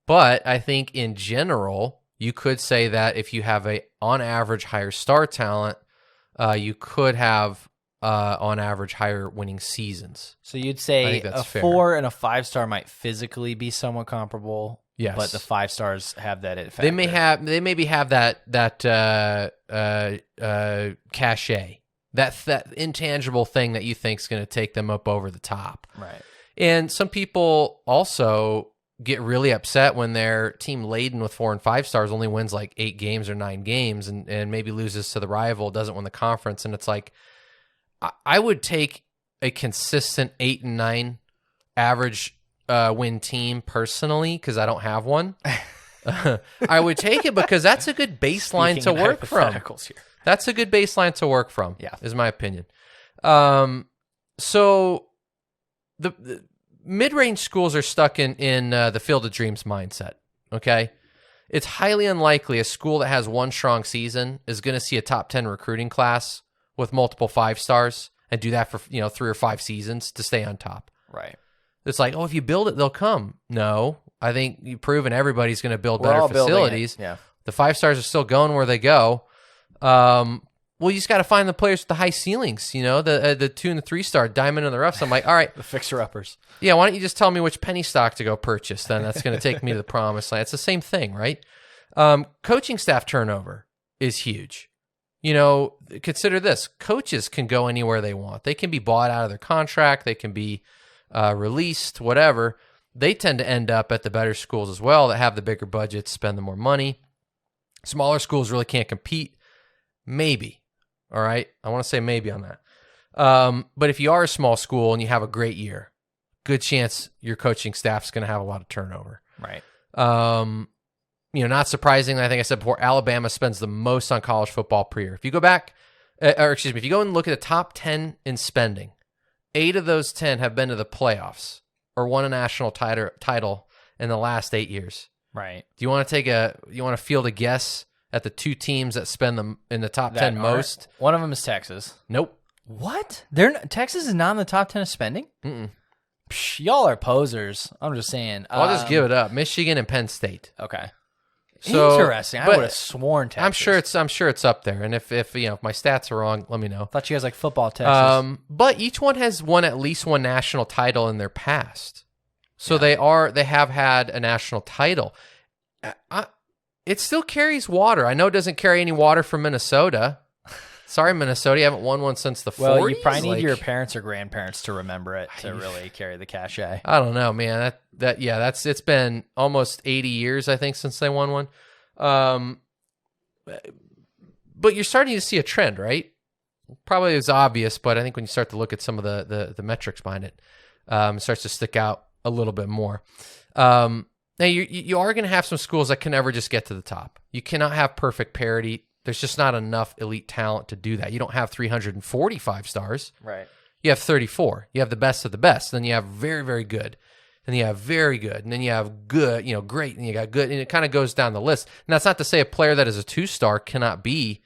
But I think in general, you could say that if you have on average, higher star talent, you could have, on average, higher winning seasons. So you'd say a fair. 4 and a 5-star might physically be somewhat comparable. Yes. But the 5 stars have that it factor. They maybe have that cachet, that intangible thing that you think is going to take them up over the top. Right. And some people also get really upset when their team laden with 4 and 5 stars only wins like 8 games or 9 games and maybe loses to the rival, doesn't win the conference. And it's like, I would take a consistent 8 and 9 average win team personally, because I don't have one. I would take it because that's a good baseline to work from. Here. That's a good baseline to work from. Yeah, is my opinion. So the mid-range schools are stuck in the Field of Dreams mindset. Okay, it's highly unlikely a school that has one strong season is going to see a top 10 recruiting class with multiple 5 stars and do that for 3 or 5 seasons to stay on top. Right. It's like, oh, if you build it, they'll come. No, I think you've proven everybody's going to build better facilities. Yeah. The 5 stars are still going where they go. Well, you just got to find the players with the high ceilings, the 2 and the 3 star diamond in the rough. So I'm like, all right. The fixer-uppers. Yeah, why don't you just tell me which penny stock to go purchase then? That's going to take me to the promised land. It's the same thing, right? Coaching staff turnover is huge. Consider this. Coaches can go anywhere they want. They can be bought out of their contract. They can be released, whatever. They tend to end up at the better schools as well that have the bigger budgets, spend the more money. Smaller schools really can't compete. Maybe. All right? I want to say maybe on that. But if you are a small school and you have a great year, good chance your coaching staff's going to have a lot of turnover. Right. Not surprisingly, I think I said before, Alabama spends the most on college football per year. If you go back, if you go and look at the top 10 in spending, 8 of those 10 have been to the playoffs or won a national title in the last 8 years. Right. Do you want to field a guess at the 2 teams that spend them in the top 10 most? One of them is Texas. Nope. What? Texas is not in the top 10 of spending? Mm-mm. Psh, y'all are posers. I'm just saying. I'll just give it up. Michigan and Penn State. Okay. So, interesting. I would have sworn Texas. I'm sure it's up there. And if my stats are wrong, let me know. Thought you guys like football, Texas. But each one has won at least one national title in their past. So they have had a national title. It still carries water. I know it doesn't carry any water from Minnesota. Sorry, Minnesota, you haven't won one since the 40s. Well, you probably need your parents or grandparents to remember it to really carry the cachet. I don't know, man. It's been almost 80 years, I think, since they won one. But you're starting to see a trend, right? Probably it's obvious, but I think when you start to look at some of the metrics behind it, it starts to stick out a little bit more. Now, you are going to have some schools that can never just get to the top. You cannot have perfect parity. There's just not enough elite talent to do that. You don't have 345 stars. Right. You have 34. You have the best of the best. Then you have very, very good. And you have very good. And then you have good, great. And you got good. And it kind of goes down the list. And that's not to say a player that is a 2-star cannot be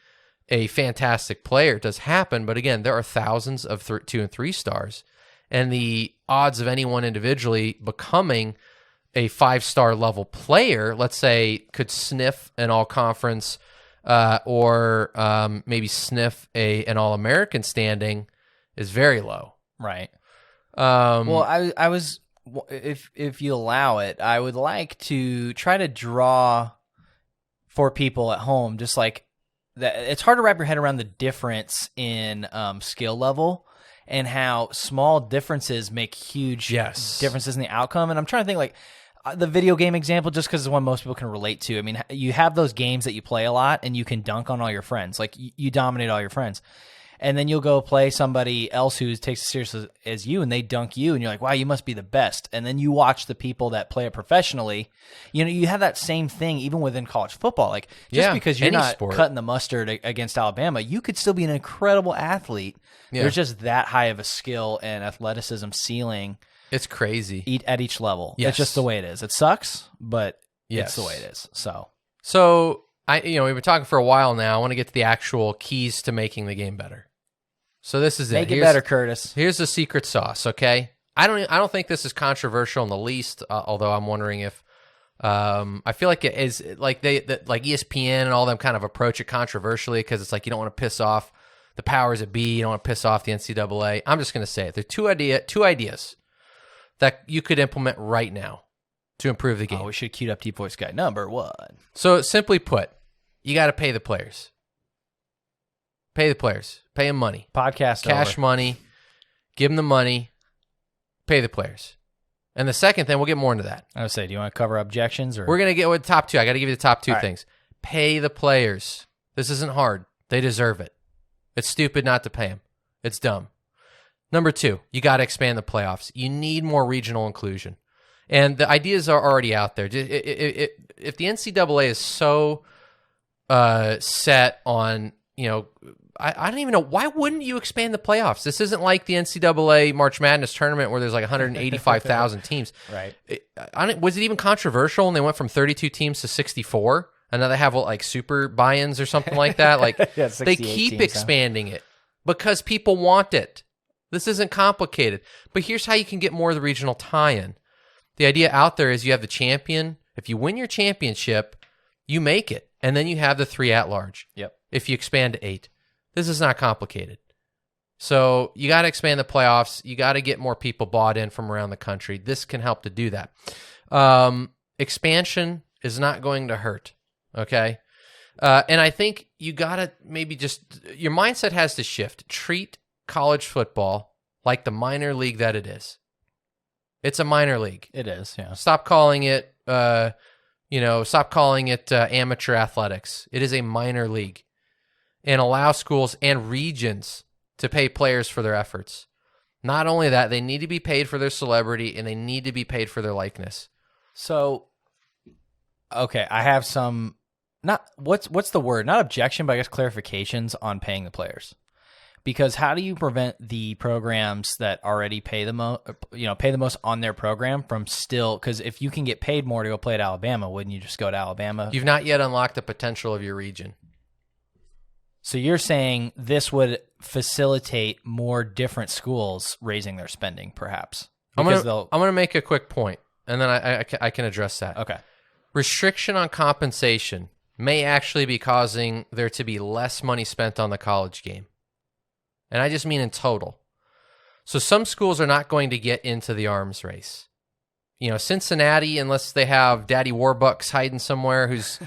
a fantastic player. It does happen. But again, there are thousands of 2 and 3 stars. And the odds of anyone individually becoming a 5-star level player, let's say, could sniff an all-conference or maybe sniff an All-American standing is very low. Right. Well, I was, if you allow it, I would like to try to draw for people at home, just like that. It's hard to wrap your head around the difference in skill level and how small differences make huge differences in the outcome. And I'm trying to think like, the video game example, just because it's one most people can relate to. I mean, you have those games that you play a lot and you can dunk on all your friends. Like, you dominate all your friends. And then you'll go play somebody else who takes it seriously as you, and they dunk you, and you're like, wow, you must be the best. And then you watch the people that play it professionally. You have that same thing even within college football. Like, just because you're not cutting the mustard against Alabama, you could still be an incredible athlete. Yeah. There's just that high of a skill and athleticism ceiling. It's crazy. At each level. Yes. It's just the way it is. It sucks, but it's the way it is. So So we've been talking for a while now. I want to get to the actual keys to making the game better. So this is Make it better, Curtis. Here's the secret sauce. Okay, I don't think this is controversial in the least. Although I'm wondering if I feel like it is like like ESPN and all them kind of approach it controversially because it's like you don't want to piss off the powers that be. You don't want to piss off the NCAA. I'm just going to say it. There are two ideas that you could implement right now to improve the game. Oh, we should queue up Deep Voice Guy number 1. So simply put, you got to pay the players. Pay the players. Pay them money. Podcast Cash over. money. Give them the money. Pay the players. And the second thing, we'll get more into that. I would say, do you want to cover objections? Or We're going to get with the top two. I got to give you the top two All right. things. Pay the players. This isn't hard. They deserve it. It's stupid not to pay them. It's dumb. Number 2, you got to expand the playoffs. You need more regional inclusion. And the ideas are already out there. If the NCAA is so set on, I don't even know, why wouldn't you expand the playoffs? This isn't like the NCAA March Madness tournament where there's like 185,000 teams. Right. Was it even controversial when they went from 32 teams to 64? And now they have like super buy-ins or something like that. Like Yeah, they 68 keep teams, expanding it because people want it. This isn't complicated. But here's how you can get more of the regional tie-in. The idea out there is you have the champion. If you win your championship, you make it. And then you have the 3 at-large. Yep. If you expand to 8. This is not complicated. So you got to expand the playoffs. You got to get more people bought in from around the country. This can help to do that. Expansion is not going to hurt. Okay. And I think you got to maybe your mindset has to shift. Treat college football like the minor league that it is. It's a minor league. It is, yeah. Stop calling it, amateur athletics. It is a minor league. And allow schools and regions to pay players for their efforts. Not only that, they need to be paid for their celebrity and they need to be paid for their likeness. So, okay, I have some, what's the word? Not objection, but I guess clarifications on paying the players. Because how do you prevent the programs that already pay the most on their program from still, because if you can get paid more to go play at Alabama, wouldn't you just go to Alabama? You've not yet unlocked the potential of your region. So you're saying this would facilitate more different schools raising their spending, perhaps? I'm going to make a quick point, and then I can address that. Okay. Restriction on compensation may actually be causing there to be less money spent on the college game. And I just mean in total. So some schools are not going to get into the arms race. Cincinnati, unless they have Daddy Warbucks hiding somewhere who's,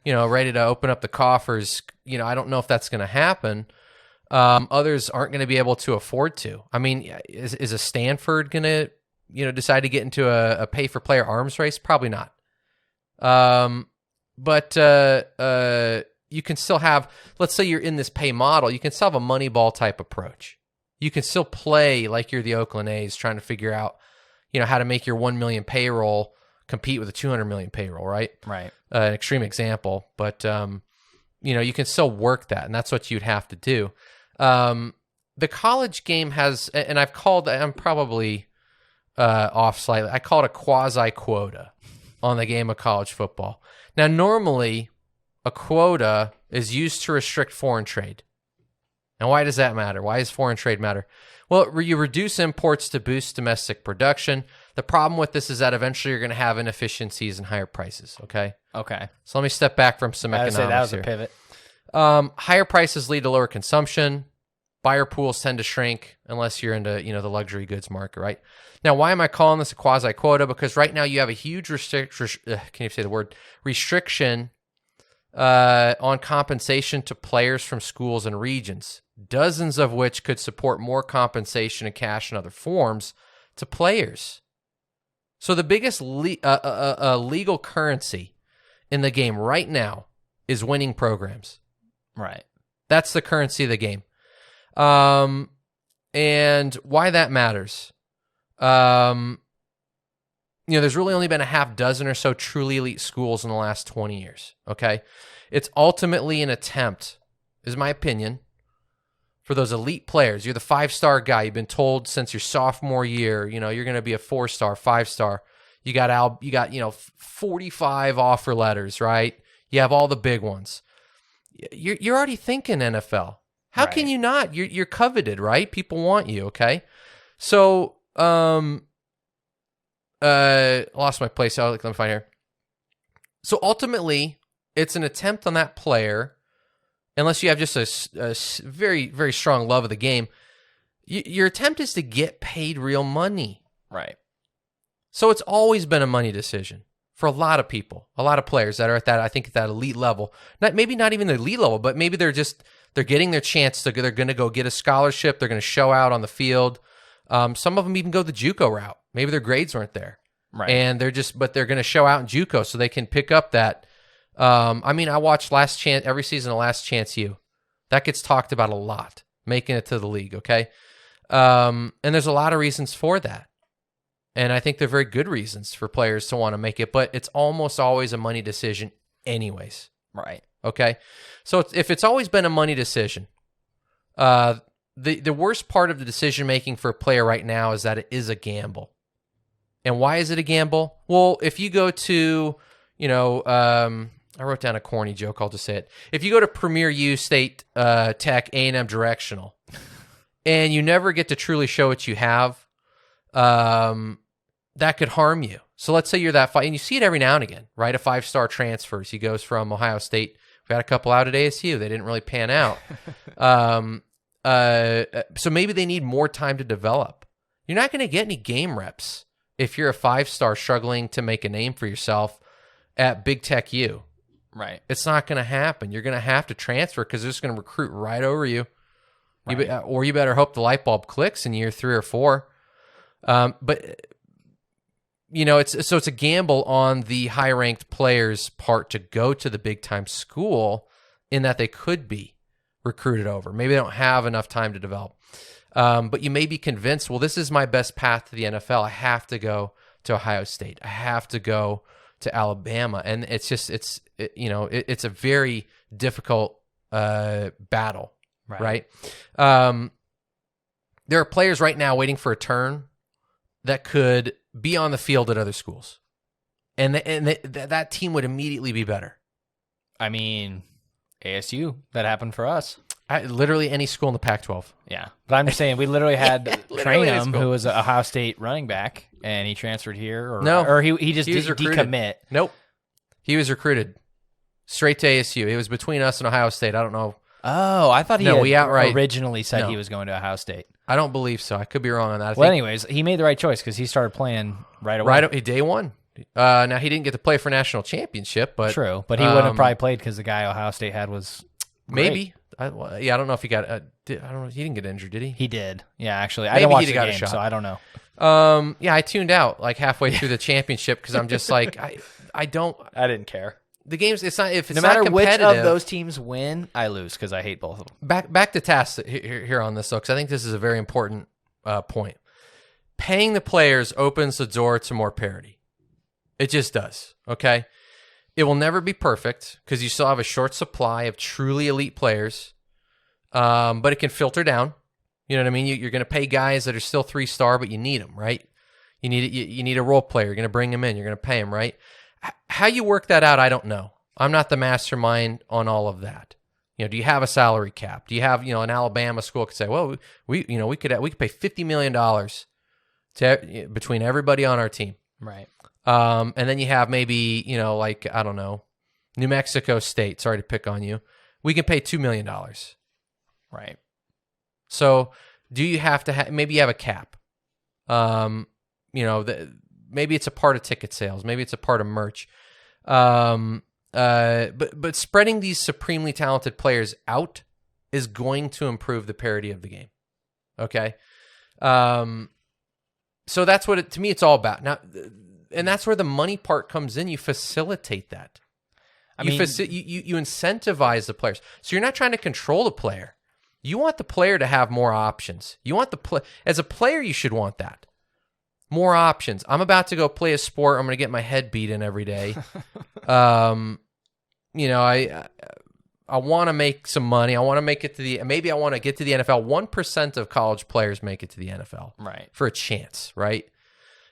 ready to open up the coffers, I don't know if that's going to happen. Others aren't going to be able to afford to. I mean, is a Stanford going to, decide to get into a pay-for-player arms race? Probably not. But you can still have, let's say you're in this pay model, you can still have a money ball type approach. You can still play like you're the Oakland A's trying to figure out, how to make your 1 million payroll compete with a 200 million payroll, right? Right. An extreme example, but you can still work that, and that's what you'd have to do. The college game has, and I'm probably off slightly. I call it a quasi quota on the game of college football. Now, normally, a quota is used to restrict foreign trade. And why does that matter? Why does foreign trade matter? Well, you reduce imports to boost domestic production. The problem with this is that eventually you're going to have inefficiencies and higher prices, okay? Okay. So let me step back from some economics that was here. a pivot. Higher prices lead to lower consumption. Buyer pools tend to shrink unless you're into, the luxury goods market, right? Now, why am I calling this a quasi-quota? Because right now you have a huge restriction on compensation to players from schools and regions, dozens of which could support more compensation in cash and other forms to players. So the biggest legal currency in the game right now is winning programs. Right. That's the currency of the game. And why that matters. There's really only been a half dozen or so truly elite schools in the last 20 years, okay? It's ultimately an attempt, is my opinion, for those elite players. You're the 5-star guy. You've been told since your sophomore year, you're going to be a 4-star, 5-star. You got 45 offer letters, right? You have all the big ones. You're already thinking NFL. How can you not? You're coveted, right? People want you, okay? So, lost my place. Let me find here. So ultimately, it's an attempt on that player, unless you have just a very, very strong love of the game. Your attempt is to get paid real money. Right. So it's always been a money decision for a lot of people, a lot of players that are at that, I think, at that elite level. Maybe not even the elite level, but maybe they're getting their chance. They're going to go get a scholarship. They're going to show out on the field. Some of them even go the JUCO route. Maybe their grades weren't there. Right. And they're going to show out in JUCO so they can pick up that. I watched every season of Last Chance U. That gets talked about a lot, making it to the league, okay? And there's a lot of reasons for that. And I think they're very good reasons for players to want to make it, but it's almost always a money decision anyways. Right. Okay? So if it's always been a money decision, the worst part of the decision-making for a player right now is that it is a gamble. And why is it a gamble? Well, if you go to, I wrote down a corny joke, I'll just say it. If you go to Premier U, State, Tech, A&M Directional, and you never get to truly show what you have, that could harm you. So let's say you're that and you see it every now and again, right? A 5-star transfers. He goes from Ohio State. We had a couple out at ASU. They didn't really pan out. So maybe they need more time to develop. You're not going to get any game reps if you're a 5-star struggling to make a name for yourself at Big Tech U. Right. It's not going to happen. You're going to have to transfer because they're just going to recruit right over you. Right. Or you better hope the light bulb clicks in year 3 or 4. But it's a gamble on the high-ranked players' part to go to the big-time school in that they could be recruited over. Maybe they don't have enough time to develop. But you may be convinced, well, this is my best path to the NFL. I have to go to Ohio State. I have to go to Alabama. And it's a very difficult battle, right? There are players right now waiting for a turn that could be on the field at other schools. And that team would immediately be better. I mean, ASU, that happened for us. Literally any school in the Pac-12. Yeah. But I'm just saying, we literally had Trainum, who was an Ohio State running back, and he transferred here. Or he just didn't decommit. Nope. He was recruited straight to ASU. It was between us and Ohio State. I don't know. Oh, I thought we outright originally said he was going to Ohio State. I don't believe so. I could be wrong on that. Anyways, he made the right choice because he started playing right away. Day one. Now, he didn't get to play for national championship, but true. But he wouldn't have probably played because the guy Ohio State had was great. Maybe. I don't know if he got. I don't know. He didn't get injured, did he? He did. Yeah, actually, I didn't watch the game, so I don't know. I tuned out like halfway through the championship because I'm just like, I didn't care. The game's it's not if it's no matter not which competitive, of those teams win, I lose because I hate both of them. Back to task here on this though, because I think this is a very important point. Paying the players opens the door to more parity. It just does. Okay. It will never be perfect because you still have a short supply of truly elite players, but it can filter down. You know what I mean? You're going to pay guys that are still 3-star, but you need them, right? You need a role player. You're going to bring them in. You're going to pay them, right? How you work that out, I don't know. I'm not the mastermind on all of that. Do you have a salary cap? Do you have an Alabama school could say, well, we could pay $50 million to between everybody on our team, right? And then you have maybe, I don't know, New Mexico State, sorry to pick on you. We can pay $2 million. Right. So do you have to maybe you have a cap? Maybe it's a part of ticket sales. Maybe it's a part of merch. But spreading these supremely talented players out is going to improve the parity of the game. Okay. So that's what to me, it's all about now. And that's where the money part comes in. You facilitate that. You incentivize the players. So you're not trying to control the player. You want the player to have more options. You want as a player, you should want that. More options. I'm about to go play a sport. I'm going to get my head beat in every day. I want to make some money. I want to make it to maybe I want to get to the NFL. 1% of college players make it to the NFL. Right. For a chance, right?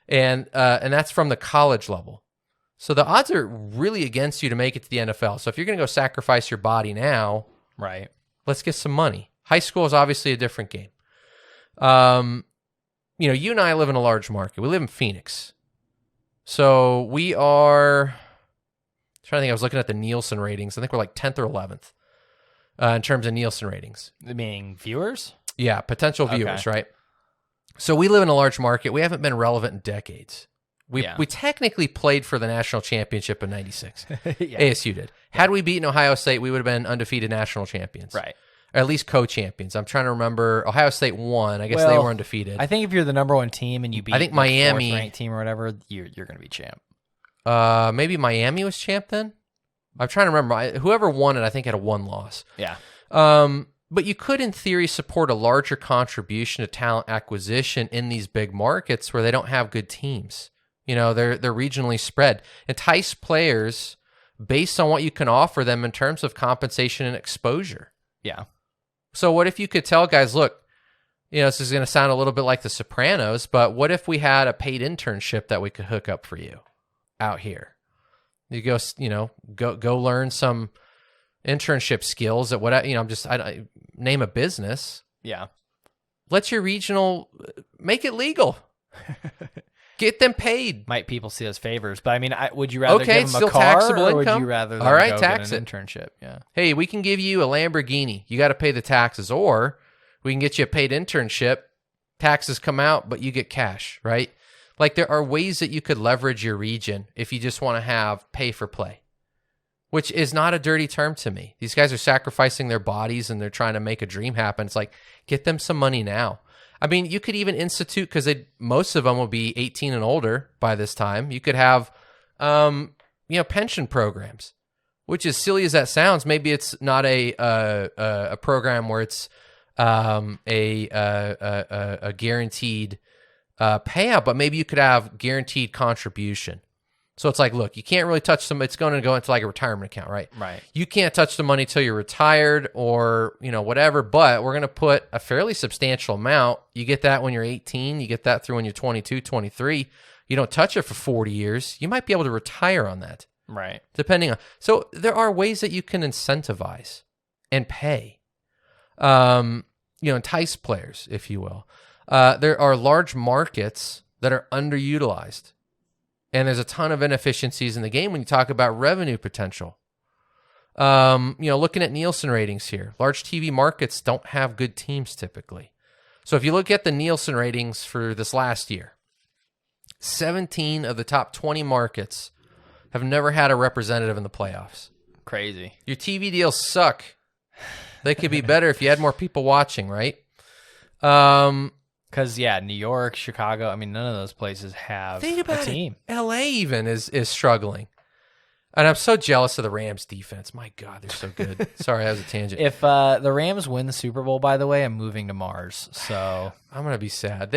And that's from the college level. So the odds are really against you to make it to the NFL. So if you're going to go sacrifice your body now, Right. let's get some money. High school is obviously a different game. You and I live in a large market. We live in Phoenix. So we are, I'm trying to think, I was looking at the Nielsen ratings. I think we're like 10th or 11th in terms of Nielsen ratings. Meaning viewers? Yeah, potential viewers, right? So we live in a large market. We haven't been relevant in decades. We technically played for the national championship in '96. ASU did. Had we beaten Ohio State, we would have been undefeated national champions. Right. Or at least co-champions. I'm trying to remember. Ohio State won. I guess they were undefeated. I think if you're the number one team and you beat the Miami, fourth ranked team or whatever, you're going to be champ. Maybe Miami was champ then? I'm trying to remember. Whoever won it, I think, had a one loss. Yeah. But you could, in theory, support a larger contribution to talent acquisition in these big markets where they don't have good teams. They're regionally spread. Entice players based on what you can offer them in terms of compensation and exposure. Yeah. So what if you could tell guys, look, this is going to sound a little bit like The Sopranos, but what if we had a paid internship that we could hook up for you out here? You go learn some internship skills at what, I name a business. Yeah. Let your regional make it legal. Get them paid. Might people see as favors, but I mean, would you rather give them a car taxable or income? Would you rather them All right, go tax get an it. internship? Yeah. Hey, we can give you a Lamborghini. You got to pay the taxes, or we can get you a paid internship. Taxes come out, but you get cash, right? Like there are ways that you could leverage your region if you just want to have pay for play, which is not a dirty term to me. These guys are sacrificing their bodies and they're trying to make a dream happen. It's like, get them some money now. I mean, you could even institute, because most of them will be 18 and older by this time. You could have, pension programs, which as silly as that sounds, maybe it's not a program where it's a guaranteed payout, but maybe you could have guaranteed contribution. So it's like, look, you can't really touch them. It's going to go into like a retirement account, right? Right. You can't touch the money till you're retired or, whatever, but we're going to put a fairly substantial amount. You get that when you're 18. You get that through when you're 22, 23. You don't touch it for 40 years. You might be able to retire on that. Right. Depending on. So there are ways that you can incentivize and pay, entice players, if you will. There are large markets that are underutilized. And there's a ton of inefficiencies in the game when you talk about revenue potential. Looking at Nielsen ratings here, large TV markets don't have good teams typically. So if you look at the Nielsen ratings for this last year, 17 of the top 20 markets have never had a representative in the playoffs. Crazy. Your TV deals suck. They could be better if you had more people watching, right? Because, New York, Chicago, I mean, none of those places have a team. LA even is struggling. And I'm so jealous of the Rams defense. My God, they're so good. Sorry, that was a tangent. If the Rams win the Super Bowl, by the way, I'm moving to Mars. So I'm going to be sad.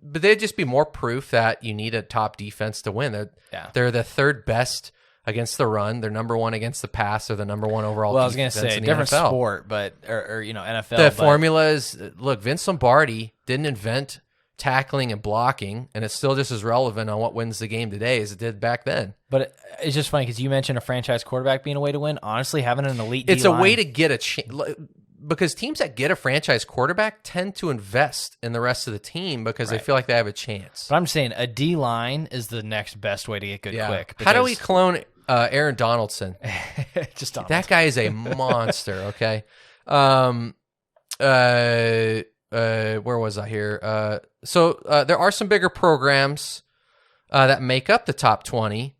But they'd just be more proof that you need a top defense to win. They're the third best against the run. They're number one against the pass. They're the number one overall well, I was going defense to say, in the different NFL. sport, but or NFL. The formula is, look, Vince Lombardi didn't invent tackling and blocking, and it's still just as relevant on what wins the game today as it did back then. But it's just funny because you mentioned a franchise quarterback being a way to win. Honestly, having an elite It's D-line, a way to get a chance, because teams that get a franchise quarterback tend to invest in the rest of the team because they feel like they have a chance. But I'm saying a D-line is the next best way to get good quick. How do we clone Aaron Donaldson? Just Donald. That guy is a monster, okay? Where was I here? So there are some bigger programs that make up the top 20,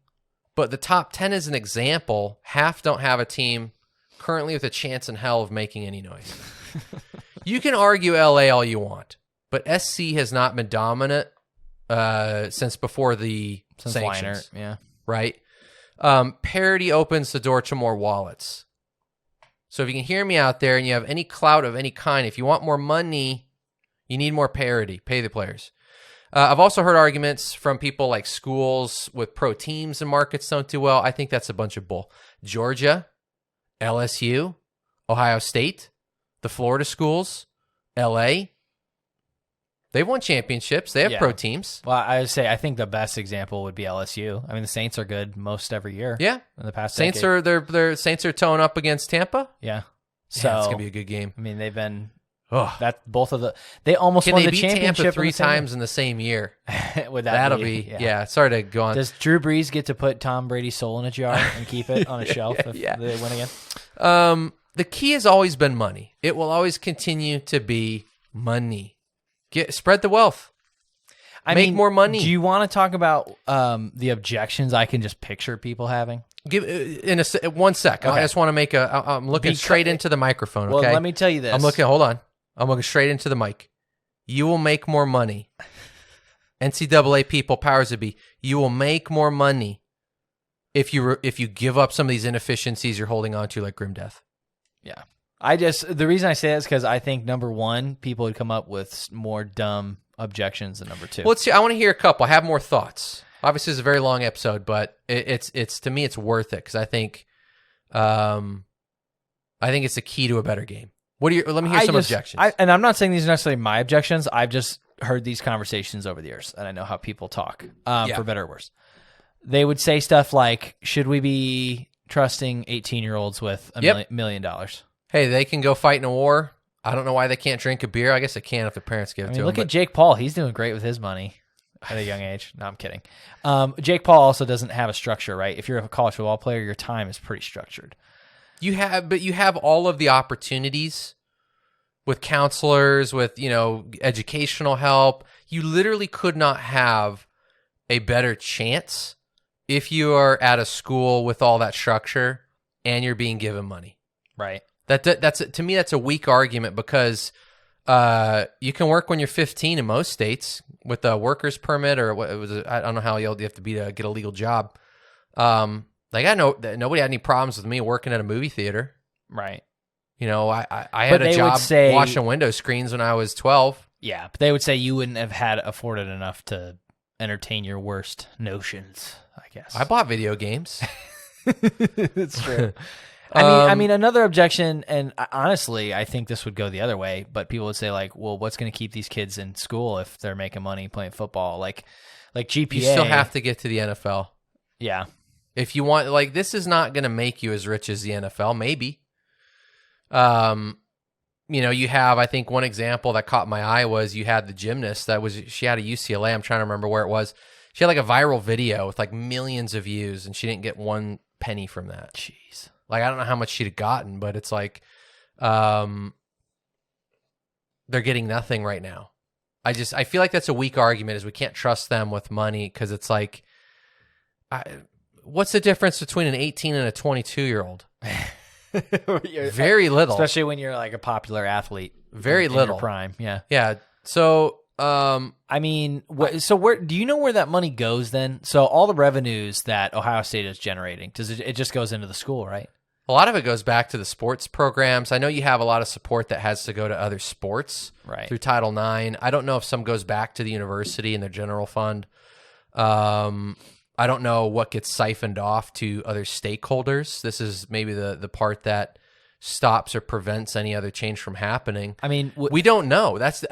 but the top 10 is an example. Half don't have a team currently with a chance in hell of making any noise. You can argue LA all you want, but SC has not been dominant since before the sanctions. Leinart, right? Parity opens the door to more wallets. So if you can hear me out there and you have any clout of any kind, if you want more money, you need more parity. Pay the players. I've also heard arguments from people like schools with pro teams and markets don't do well. I think that's a bunch of bull. Georgia, LSU, Ohio State, the Florida schools, LA, They've won championships. They have pro teams. Well, I would say I think the best example would be LSU. I mean, the Saints are good most every year. Yeah, in the past Saints decade. are their Saints are towing up against Tampa. Yeah, So it's gonna be a good game. I mean, they've been Ugh. they almost Can won they the beat championship Tampa 3 times in the same year? Would That'll be yeah. Sorry to go on. Does Drew Brees get to put Tom Brady's soul in a jar and keep it on a shelf if they win again? The key has always been money. It will always continue to be money. Spread the wealth. Make more money. Do you want to talk about the objections I can just picture people having? Give in 1 sec. Okay. I just want to make I'm looking straight into the microphone. Okay. Well, let me tell you this. Hold on. I'm looking straight into the mic. You will make more money. NCAA people, powers that be. You will make more money if you give up some of these inefficiencies you're holding on to, like grim death. Yeah. The reason I say that is because I think number one, people would come up with more dumb objections than number two. Well, let's see. I want to hear a couple. I have more thoughts. Obviously, it's a very long episode, but it's to me, it's worth it because I think it's the key to a better game. Let me hear some objections. And I'm not saying these are necessarily my objections. I've just heard these conversations over the years, and I know how people talk, for better or worse. They would say stuff like, should we be trusting 18-year-olds with $1 million? Hey, they can go fight in a war. I don't know why they can't drink a beer. I guess they can if their parents give it to them. Look at Jake Paul. He's doing great with his money at a young age. No, I'm kidding. Jake Paul also doesn't have a structure, right? If you're a college football player, your time is pretty structured. You have all of the opportunities with counselors, with, educational help. You literally could not have a better chance if you are at a school with all that structure and you're being given money. Right. That's to me, that's a weak argument because you can work when you're 15 in most states with a worker's permit or what it was. I don't know how old you have to be to get a legal job. I know that nobody had any problems with me working at a movie theater. Right. I had a job washing window screens when I was 12. Yeah, but they would say you wouldn't have had afforded enough to entertain your worst notions, I guess. I bought video games. It's true. I mean, another objection, and honestly, I think this would go the other way, but people would say, like, well, what's going to keep these kids in school if they're making money playing football? Like GPA. You still have to get to the NFL. Yeah. If you want, this is not going to make you as rich as the NFL, maybe. You have, I think one example that caught my eye was you had the gymnast she had a UCLA. I'm trying to remember where it was. She had a viral video with millions of views and she didn't get one penny from that. Jeez. I don't know how much she'd have gotten, but it's they're getting nothing right now. I feel like that's a weak argument is we can't trust them with money because it's what's the difference between an 18 and a 22-year-old? Very little. Especially when you're a popular athlete. Very in little. Your prime, yeah. Yeah. So, so where do you know where that money goes then? So all the revenues that Ohio State is generating, it just goes into the school, right? A lot of it goes back to the sports programs. I know you have a lot of support that has to go to other sports through Title IX. I don't know if some goes back to the university and their general fund. I don't know what gets siphoned off to other stakeholders. This is maybe the part that stops or prevents any other change from happening. I mean, we don't know. That's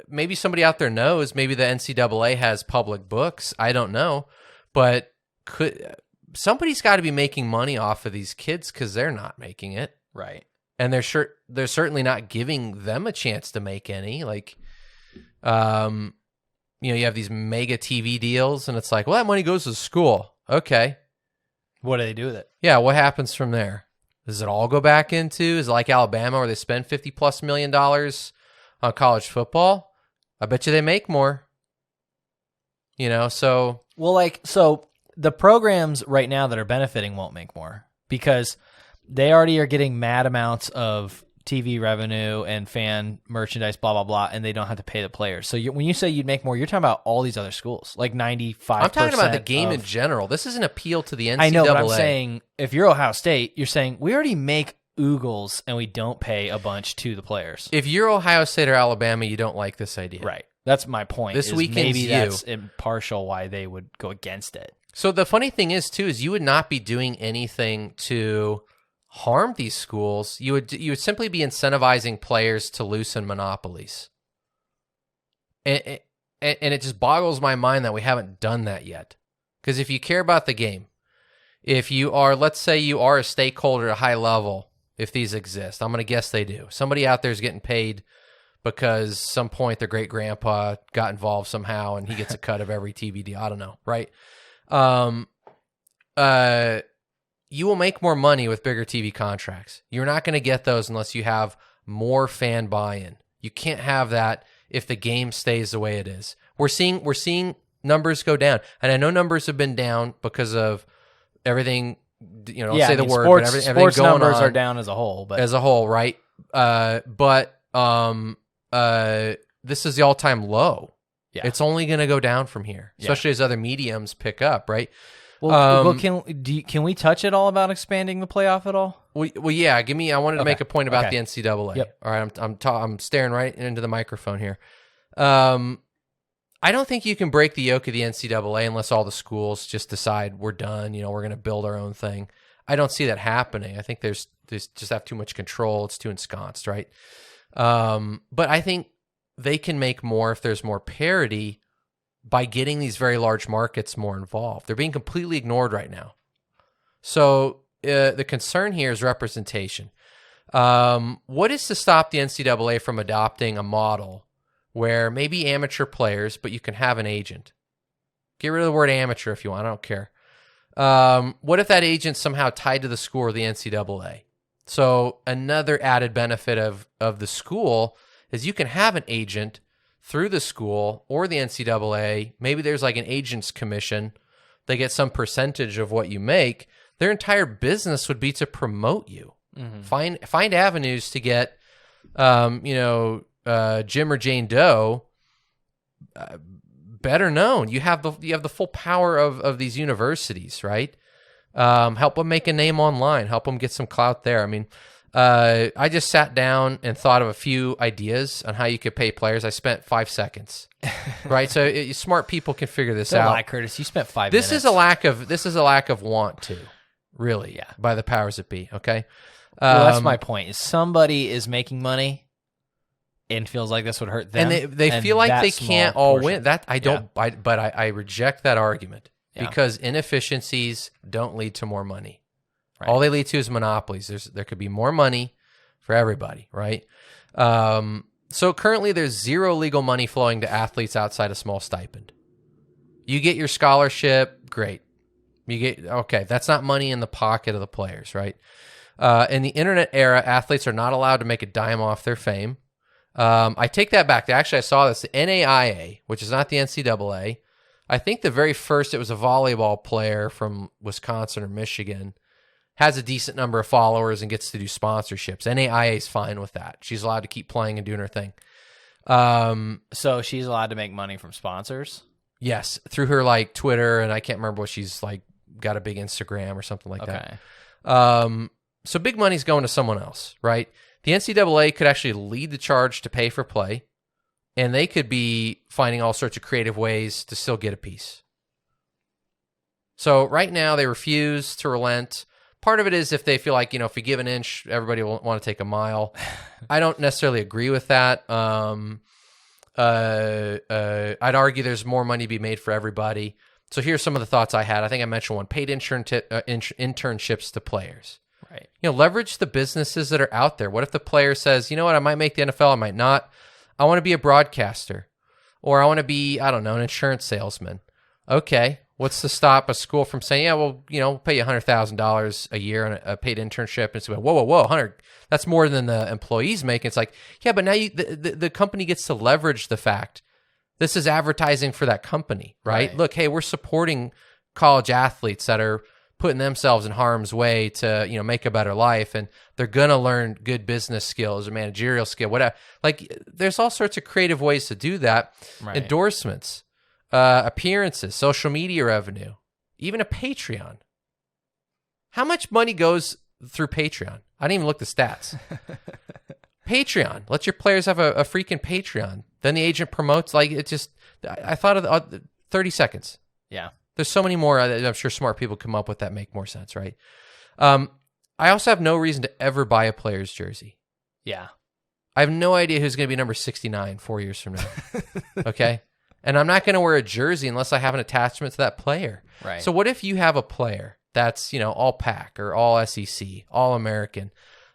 maybe somebody out there knows. Maybe the NCAA has public books. I don't know, but somebody's got to be making money off of these kids because they're not making it, right? And they're certainly not giving them a chance to make any. You have these mega TV deals, and it's that money goes to school. Okay. What do they do with it? Yeah, what happens from there? Does it all go back into, is it like Alabama where they spend $50+ million on college football? I bet you they make more. So. Well, so the programs right now that are benefiting won't make more because they already are getting mad amounts of TV revenue and fan merchandise, blah, blah, blah, and they don't have to pay the players. So when you say you'd make more, you're talking about all these other schools, 95%. I'm talking about the game in general. This is an appeal to the NCAA. I know, but I'm saying if you're Ohio State, you're saying we already make oogles and we don't pay a bunch to the players. If you're Ohio State or Alabama, you don't like this idea. Right. That's my point. This weekend's maybe that's impartial why they would go against it. So the funny thing is, too, is you would not be doing anything to harm these schools. You would simply be incentivizing players to loosen monopolies. And it just boggles my mind that we haven't done that yet. Because if you care about the game, if you are, let's say you are a stakeholder at a high level, if these exist, I'm going to guess they do. Somebody out there is getting paid because some point their great grandpa got involved somehow and he gets a cut of every TV deal. I don't know, right? You will make more money with bigger TV contracts. You're not going to get those unless you have more fan buy-in. You can't have that if the game stays the way it is. We're seeing numbers go down, and I know numbers have been down because of everything. I'll say the word, but everything sports going numbers on are down as a whole, right? But this is the all-time low. Yeah. It's only going to go down from here, especially as other mediums pick up, right? Well, can we touch at all about expanding the playoff at all? Well, yeah. I wanted to make a point about the NCAA. Yep. All right, I'm staring right into the microphone here. I don't think you can break the yoke of the NCAA unless all the schools just decide we're done. We're going to build our own thing. I don't see that happening. I think there's just have too much control. It's too ensconced, right? But I think they can make more if there's more parity by getting these very large markets more involved. They're being completely ignored right now. So the concern here is representation. What is to stop the NCAA from adopting a model where maybe amateur players, but you can have an agent? Get rid of the word amateur if you want. I don't care. What if that agent's somehow tied to the school or the NCAA? So another added benefit of the school is you can have an agent through the school or the NCAA. Maybe there's like an agent's commission. They get some percentage of what you make. Their entire business would be to promote you. Mm-hmm. Find avenues to get, Jim or Jane Doe better known. You have the full power of these universities, right? Help them make a name online. Help them get some clout there. I mean, I just sat down and thought of a few ideas on how you could pay players. I spent 5 seconds, right? So smart people can figure this out. Lie, Curtis. You spent 5 minutes. This is a lack of want to, really, by the powers that be. Okay, well, that's my point. Is somebody is making money and feels like this would hurt them, and they feel like they can't all win. That I don't. But I reject that argument because inefficiencies don't lead to more money. Right. All they lead to is monopolies. There could be more money for everybody, right? So currently there's zero legal money flowing to athletes outside a small stipend. You get your scholarship, great. That's not money in the pocket of the players, right? In the internet era, athletes are not allowed to make a dime off their fame. I take that back. Actually, I saw this. The NAIA, which is not the NCAA, I think the very first, it was a volleyball player from Wisconsin or Michigan, has a decent number of followers and gets to do sponsorships. NAIA is fine with that. She's allowed to keep playing and doing her thing. So she's allowed to make money from sponsors? Yes, through her like Twitter, and I can't remember what she's like, got a big Instagram or something like that. So big money's going to someone else, right? The NCAA could actually lead the charge to pay for play, and they could be finding all sorts of creative ways to still get a piece. So right now they refuse to relent. Part of it is if they feel like, if you give an inch, everybody will want to take a mile. I don't necessarily agree with that. I'd argue there's more money to be made for everybody. So here's some of the thoughts I had. I think I mentioned one: paid internships to players. Right. Leverage the businesses that are out there. What if the player says, you know what, I might make the NFL, I might not. I want to be a broadcaster, or I want to be, I don't know, an insurance salesman. Okay. What's to stop a school from saying, we'll pay you $100,000 a year on a paid internship? And say, whoa, 100, that's more than the employees make. It's like, but now the company gets to leverage the fact this is advertising for that company, right? Look, hey, we're supporting college athletes that are putting themselves in harm's way to, make a better life. And they're going to learn good business skills or managerial skill, whatever. Like there's all sorts of creative ways to do that. Right. Endorsements. Appearances, social media revenue, even a Patreon. How much money goes through Patreon? I didn't even look the stats. Patreon. Let your players have a freaking Patreon. Then the agent promotes. Like it just, I thought of 30 seconds. Yeah. There's so many more. I'm sure smart people come up with that make more sense, right? I also have no reason to ever buy a player's jersey. Yeah. I have no idea who's going to be number 69 4 years from now. Okay? And I'm not going to wear a jersey unless I have an attachment to that player. Right. So what if you have a player that's, all Pac or all SEC, all American?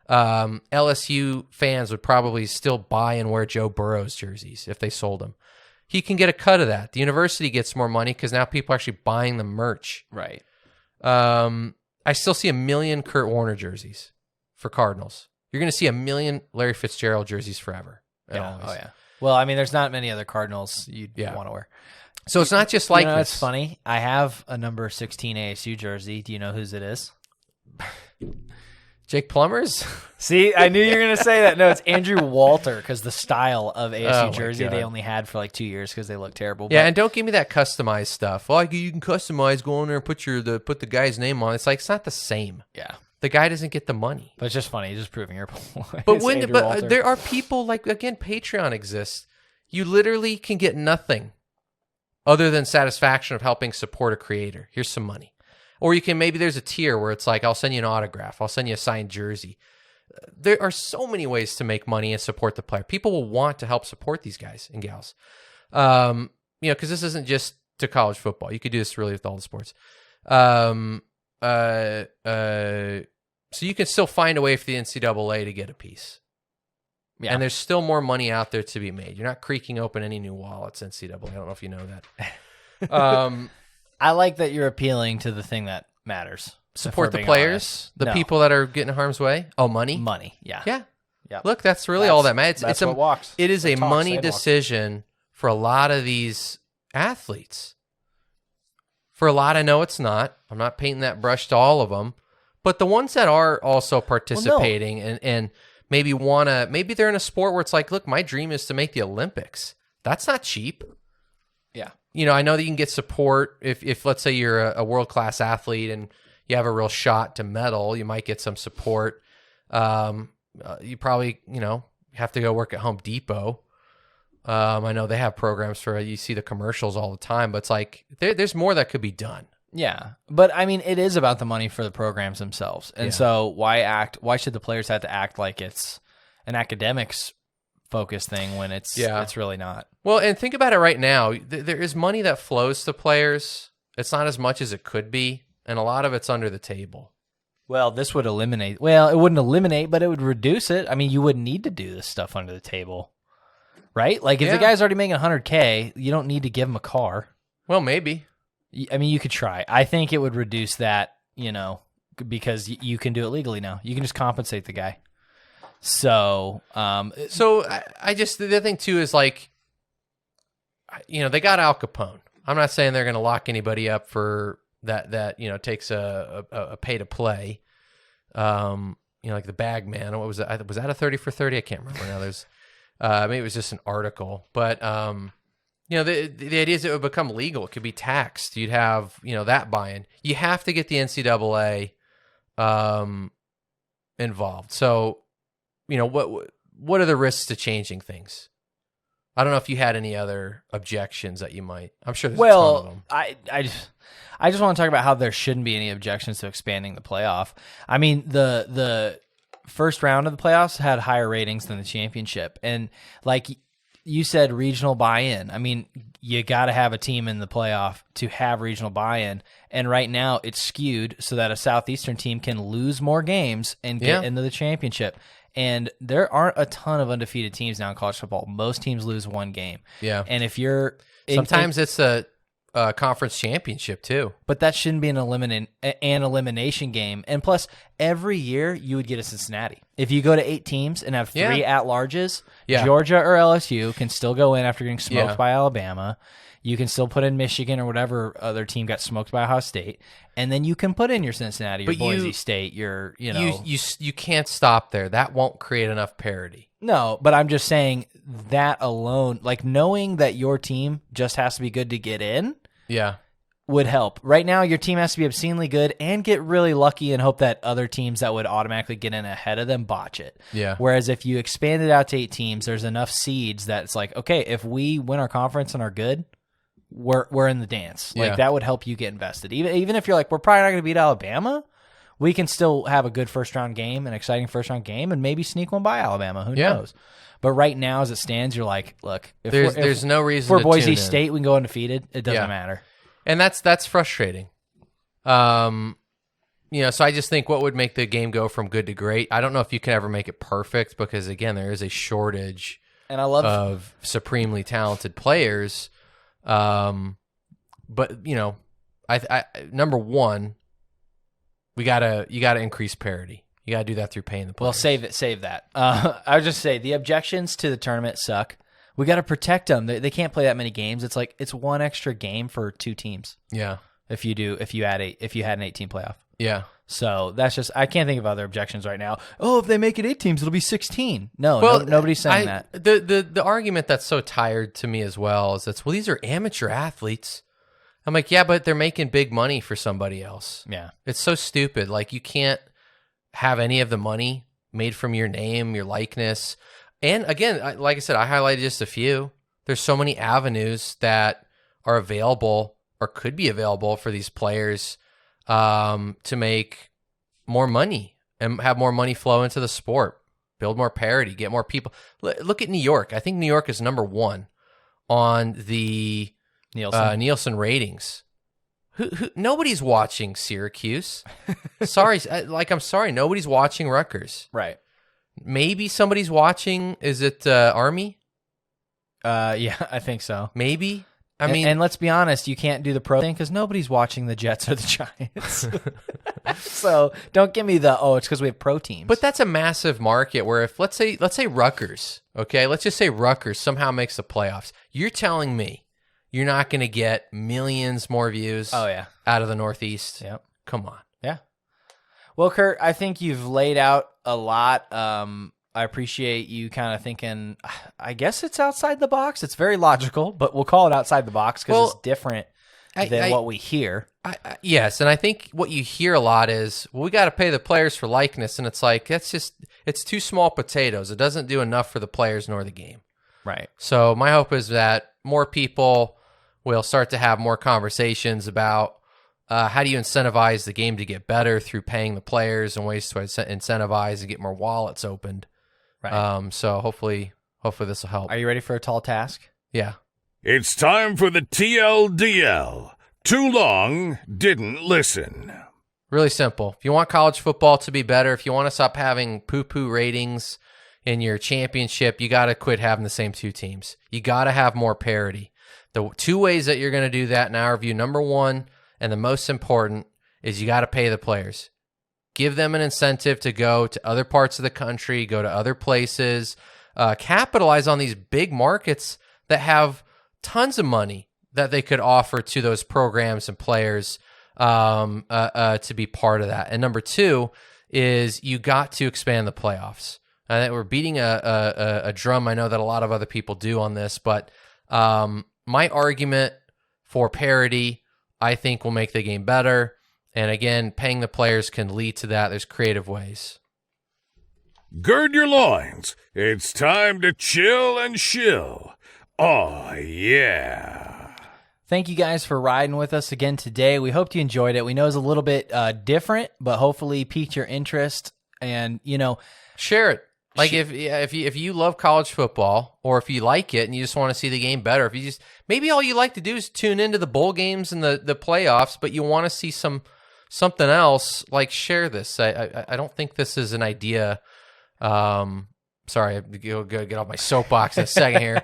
LSU fans would probably still buy and wear Joe Burrow's jerseys if they sold them. He can get a cut of that. The university gets more money because now people are actually buying the merch. Right. I still see 1 million Kurt Warner jerseys for Cardinals. You're going to see 1 million Larry Fitzgerald jerseys forever. Yeah. Oh, yeah. Well, I mean, there's not many other Cardinals you'd want to wear. So it's not just like It's funny. I have a number 16 ASU jersey. Do you know whose it is? Jake Plummer's? See, I knew you were going to say that. No, it's Andrew Walter because the style of ASU jersey God. they only had for like 2 years because they look terrible. Yeah, and don't give me that customized stuff. Well, you can customize, go in there and put the guy's name on. It's like it's not the same. Yeah. The guy doesn't get the money. But it's just funny. You're just proving your point. But there are people like, again, Patreon exists. You literally can get nothing other than satisfaction of helping support a creator. Here's some money. Or you can, maybe there's a tier where it's like, I'll send you an autograph. I'll send you a signed jersey. There are so many ways to make money and support the player. People will want to help support these guys and gals. Because this isn't just to college football. You could do this really with all the sports. So you can still find a way for the NCAA to get a piece. Yeah. And there's still more money out there to be made. You're not creaking open any new wallets, NCAA. I don't know if you know that. I like that you're appealing to the thing that matters. Support the players, the people that are getting in harm's way. Oh, money? Money, yeah. Yeah. Yep. Look, that's really all that matters. That's what walks. It is a money decision for a lot of these athletes. For a lot, I know it's not. I'm not painting that brush to all of them. But the ones that are also participating and maybe maybe they're in a sport where it's like, look, my dream is to make the Olympics. That's not cheap. Yeah. I know that you can get support if let's say you're a world-class athlete and you have a real shot to medal, you might get some support. You probably, have to go work at Home Depot. I know they have programs for, you see the commercials all the time, but it's like, there's more that could be done. Yeah. But I mean, it is about the money for the programs themselves. And so why should the players have to act like it's an academics focused thing when it's really not? Well, and think about it right now. There is money that flows to players. It's not as much as it could be. And a lot of it's under the table. Well, this would eliminate. Well, it wouldn't eliminate, but it would reduce it. I mean, you wouldn't need to do this stuff under the table, right? Like if the guy's already making $100K, you don't need to give him a car. Well, maybe. I mean, you could try. I think it would reduce that, because you can do it legally now. You can just compensate the guy. So, I just, the other thing too is like, they got Al Capone. I'm not saying they're going to lock anybody up for that takes a pay to play. Like the bag man. What was that? Was that a 30 for 30? I can't remember now. There's, maybe it was just an article, but, the idea is it would become legal. It could be taxed. You'd have, that buy-in. You have to get the NCAA involved. So, what are the risks to changing things? I don't know if you had any other objections that you might. I'm sure there's a ton of them. I just want to talk about how there shouldn't be any objections to expanding the playoff. I mean, the first round of the playoffs had higher ratings than the championship, and like you said, regional buy-in. I mean, you got to have a team in the playoff to have regional buy-in. And right now it's skewed so that a Southeastern team can lose more games and get into the championship. And there aren't a ton of undefeated teams now in college football. Most teams lose one game. Yeah. And if you're... Sometimes it's a conference championship too. But that shouldn't be an elimination game. And plus, every year you would get a Cincinnati. If you go to 8 teams and have 3 at-larges, Georgia or LSU can still go in after getting smoked by Alabama. You can still put in Michigan or whatever other team got smoked by Ohio State. And then you can put in your Cincinnati, your Boise State, your, You can't stop there. That won't create enough parity. No, but I'm just saying that alone, like knowing that your team just has to be good to get in, would help. Right now, your team has to be obscenely good and get really lucky and hope that other teams that would automatically get in ahead of them botch it. Yeah. Whereas if you expand it out to 8 teams, there's enough seeds that it's like, okay, if we win our conference and are good, we're in the dance. Like that would help you get invested. Even if you're like, we're probably not going to beat Alabama, we can still have a good first-round game, an exciting first-round game, and maybe sneak one by Alabama. Who knows? But right now, as it stands, you're like, look, if there's no reason for to Boise tune in. State, we can go undefeated. It doesn't matter. And that's frustrating. So I just think what would make the game go from good to great. I don't know if you can ever make it perfect because, again, there is a shortage and I love of supremely talented players. But I number one, you gotta increase parity. You gotta do that through paying the players. Well, save that. I would just say the objections to the tournament suck. We got to protect them. They can't play that many games. It's like it's one extra game for 2 teams. Yeah. If you had an 18 playoff. Yeah. So that's just, I can't think of other objections right now. Oh, if they make it 8 teams, it'll be 16. No, nobody's saying that. The argument that's so tired to me as well is these are amateur athletes. I'm like, yeah, but they're making big money for somebody else. Yeah. It's so stupid. Like, you can't have any of the money made from your name, your likeness. And again, like I said, I highlighted just a few. There's so many avenues that are available or could be available for these players to make more money and have more money flow into the sport, build more parity, get more people. Look at New York. I think New York is number 1 on the Nielsen ratings. Who nobody's watching Syracuse. I'm sorry, nobody's watching Rutgers. Right. Maybe somebody's watching. Is it Army? Yeah, I think so. Maybe. And let's be honest, you can't do the pro thing because nobody's watching the Jets or the Giants. So don't give me it's because we have pro teams. But that's a massive market where if let's say Rutgers, okay, let's just say Rutgers somehow makes the playoffs. You're telling me you're not going to get millions more views out of the Northeast? Yep. Come on. Yeah. Well, Kurt, I think you've laid out a lot. I appreciate you kind of thinking, I guess it's outside the box. It's very logical, but we'll call it outside the box because it's different than what we hear. Yes, and I think what you hear a lot is, we got to pay the players for likeness, and it's like, it's too small potatoes. It doesn't do enough for the players nor the game. Right. So my hope is that more people will start to have more conversations about how do you incentivize the game to get better through paying the players and ways to incentivize and get more wallets opened. Right. So hopefully this will help. Are you ready for a tall task? Yeah. It's time for the TLDL. Too long, didn't listen. Really simple. If you want college football to be better, if you want to stop having poo-poo ratings in your championship, you got to quit having the same 2 teams. You got to have more parity. The 2 ways that you're going to do that in our view, number 1, and the most important, is you got to pay the players. Give them an incentive to go to other parts of the country, go to other places, capitalize on these big markets that have tons of money that they could offer to those programs and players to be part of that. And number 2 is you got to expand the playoffs. I think we're beating a drum. I know that a lot of other people do on this, but my argument for parity, I think, will make the game better. And again, paying the players can lead to that. There's creative ways. Gird your loins. It's time to chill and shill. Oh, yeah. Thank you guys for riding with us again today. We hope you enjoyed it. We know it's a little bit different, but hopefully piqued your interest. And, share it. Like if you love college football, or if you like it and you just want to see the game better, maybe all you like to do is tune into the bowl games and the playoffs, but you want to see something else, like, share this. I don't think this is an idea. Sorry, I'm going to get off my soapbox in a second here.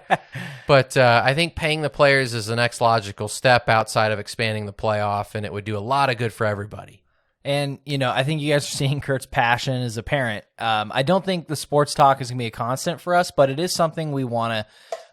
But I think paying the players is the next logical step outside of expanding the playoff, and it would do a lot of good for everybody. And, I think you guys are seeing Kurt's passion as a parent. I don't think the sports talk is going to be a constant for us, but it is something we want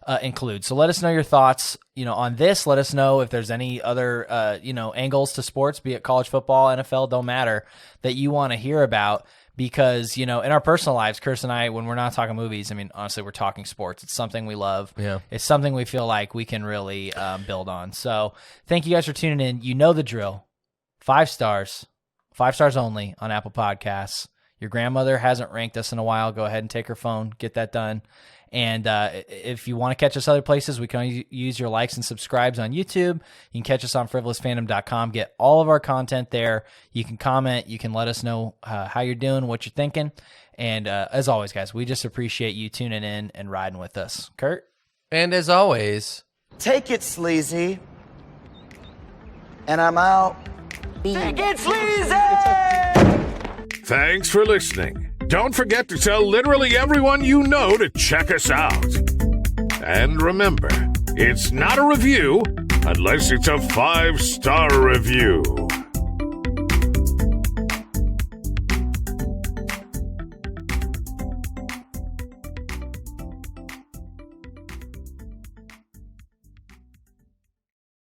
to include. So let us know your thoughts, on this. Let us know if there's any other, angles to sports, be it college football, NFL, don't matter, that you want to hear about. Because, in our personal lives, Kurt and I, when we're not talking movies, honestly, we're talking sports. It's something we love. Yeah. It's something we feel like we can really build on. So thank you guys for tuning in. You know the drill. 5 stars. 5 stars only on Apple Podcasts. Your grandmother hasn't ranked us in a while. Go ahead and take her phone. Get that done. And if you want to catch us other places, we can only use your likes and subscribes on YouTube. You can catch us on frivolousfandom.com. Get all of our content there. You can comment. You can let us know how you're doing, what you're thinking. And as always, guys, we just appreciate you tuning in and riding with us. Kurt? And as always, take it, sleazy. And I'm out. Take it, sleazy! Thanks for listening. Don't forget to tell literally everyone you know to check us out. And remember, it's not a review unless it's a 5-star review.